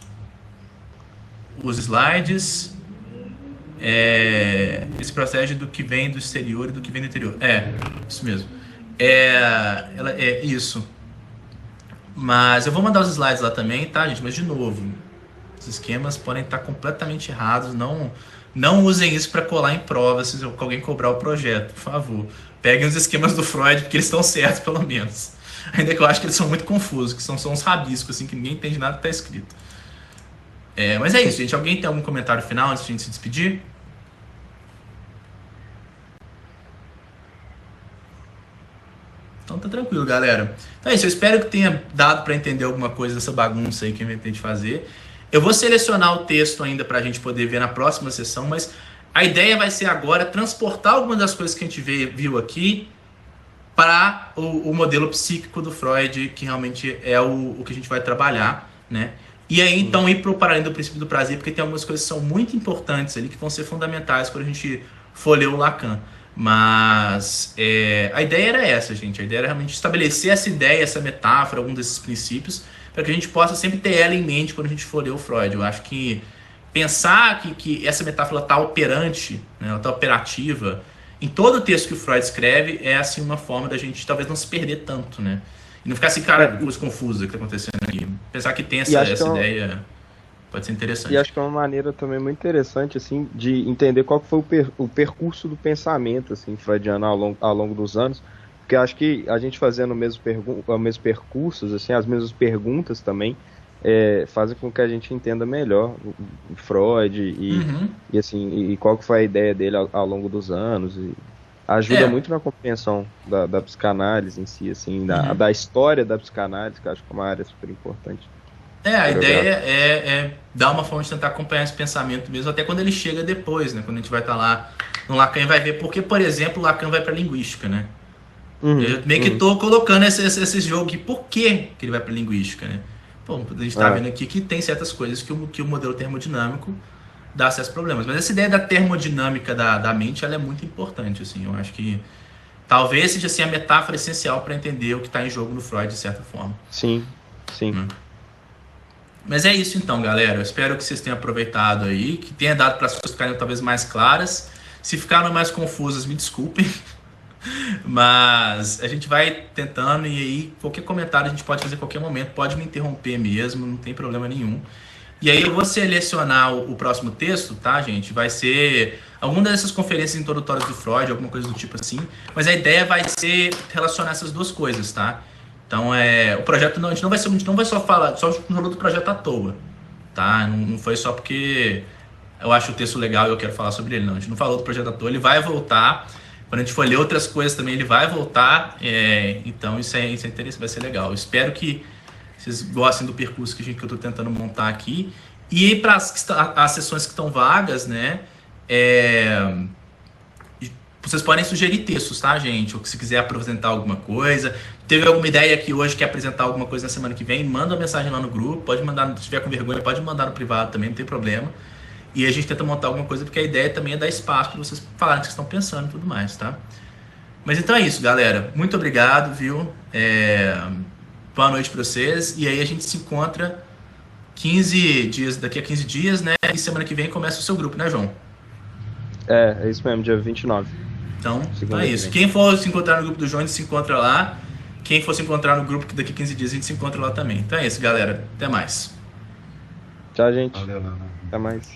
slides. Esse processo do que vem do exterior e do que vem do interior. Isso mesmo. Isso. Mas eu vou mandar os slides lá também, tá, gente? Mas, de novo, os esquemas podem estar completamente errados. Não usem isso para colar em prova se alguém cobrar o projeto, por favor. Peguem os esquemas do Freud, porque eles estão certos, pelo menos. Ainda que eu acho que eles são muito confusos, que são só uns rabiscos, assim, que ninguém entende nada que está escrito. Mas é isso, gente. Alguém tem algum comentário final antes de a gente se despedir? Então tá tranquilo, galera. Então é isso, eu espero que tenha dado para entender alguma coisa dessa bagunça aí que eu inventei de fazer. Eu vou selecionar o texto ainda para a gente poder ver na próxima sessão, mas a ideia vai ser agora transportar algumas das coisas que a gente viu aqui para o modelo psíquico do Freud, que realmente é o que a gente vai trabalhar, né? E aí, então, ir para o paralelo do princípio do prazer, porque tem algumas coisas que são muito importantes ali, que vão ser fundamentais quando a gente for ler o Lacan. Mas a ideia era essa, gente. A ideia era realmente estabelecer essa ideia, essa metáfora, algum desses princípios, para que a gente possa sempre ter ela em mente quando a gente for ler o Freud. Eu acho que pensar que essa metáfora está operante, né, ela está operativa, em todo o texto que o Freud escreve, é assim uma forma da gente talvez não se perder tanto, né? E não ficar assim, cara, coisa confusa que está acontecendo aqui. Pensar que tem essa ideia pode ser interessante. E acho que é uma maneira também muito interessante, assim, de entender qual foi o percurso do pensamento, assim, freudiano ao longo dos anos, porque acho que a gente fazendo o mesmo percursos, assim, as mesmas perguntas também, fazem com que a gente entenda melhor o Freud e assim, e qual que foi a ideia dele ao longo dos anos, e ajuda muito na compreensão da psicanálise em si, assim, da história da psicanálise, que eu acho que é uma área super importante. A ideia é dar uma forma de tentar acompanhar esse pensamento mesmo, até quando ele chega depois, né? Quando a gente vai estar lá no Lacan e vai ver, porque, por exemplo, o Lacan vai para linguística, né? Eu meio que tô colocando esse jogo aqui, por que ele vai para linguística, né? Bom, a gente tá vendo aqui que tem certas coisas que o modelo termodinâmico dá acesso a problemas, mas essa ideia da termodinâmica da mente, ela é muito importante, assim, eu acho que talvez seja assim, a metáfora essencial para entender o que está em jogo no Freud, de certa forma. Sim. Mas é isso então, galera. Eu espero que vocês tenham aproveitado aí, que tenha dado para as coisas ficarem talvez mais claras. Se ficaram mais confusas, me desculpem. Mas a gente vai tentando e aí qualquer comentário a gente pode fazer a qualquer momento. Pode me interromper mesmo, não tem problema nenhum. E aí eu vou selecionar o próximo texto, tá, gente? Vai ser alguma dessas conferências introdutórias do Freud, alguma coisa do tipo assim. Mas a ideia vai ser relacionar essas duas coisas, tá? Então, o projeto, a gente não vai só falar, só falou do projeto à toa, tá? Não foi só porque eu acho o texto legal e eu quero falar sobre ele, não. A gente não falou do projeto à toa, ele vai voltar. Quando a gente for ler outras coisas também, ele vai voltar. Então, isso é interessante, vai ser legal. Eu espero que vocês gostem do percurso que eu estou tentando montar aqui. E para as sessões que estão vagas, né? Vocês podem sugerir textos, tá, gente? Ou se quiser apresentar alguma coisa. Teve alguma ideia aqui hoje que apresentar alguma coisa na semana que vem, manda uma mensagem lá no grupo. Pode mandar, se tiver com vergonha, pode mandar no privado também, não tem problema. E a gente tenta montar alguma coisa, porque a ideia também é dar espaço para vocês falarem o que vocês estão pensando e tudo mais, tá? Mas então é isso, galera. Muito obrigado, viu? Boa noite para vocês. E aí a gente se encontra daqui a 15 dias, né? E semana que vem começa o seu grupo, né, João? É isso mesmo, dia 29. Então é isso. Quem for se encontrar no grupo do João, a gente se encontra lá. Quem for se encontrar no grupo, que daqui a 15 dias a gente se encontra lá também. Então é isso, galera. Até mais. Tchau, gente. Valeu, Até mais.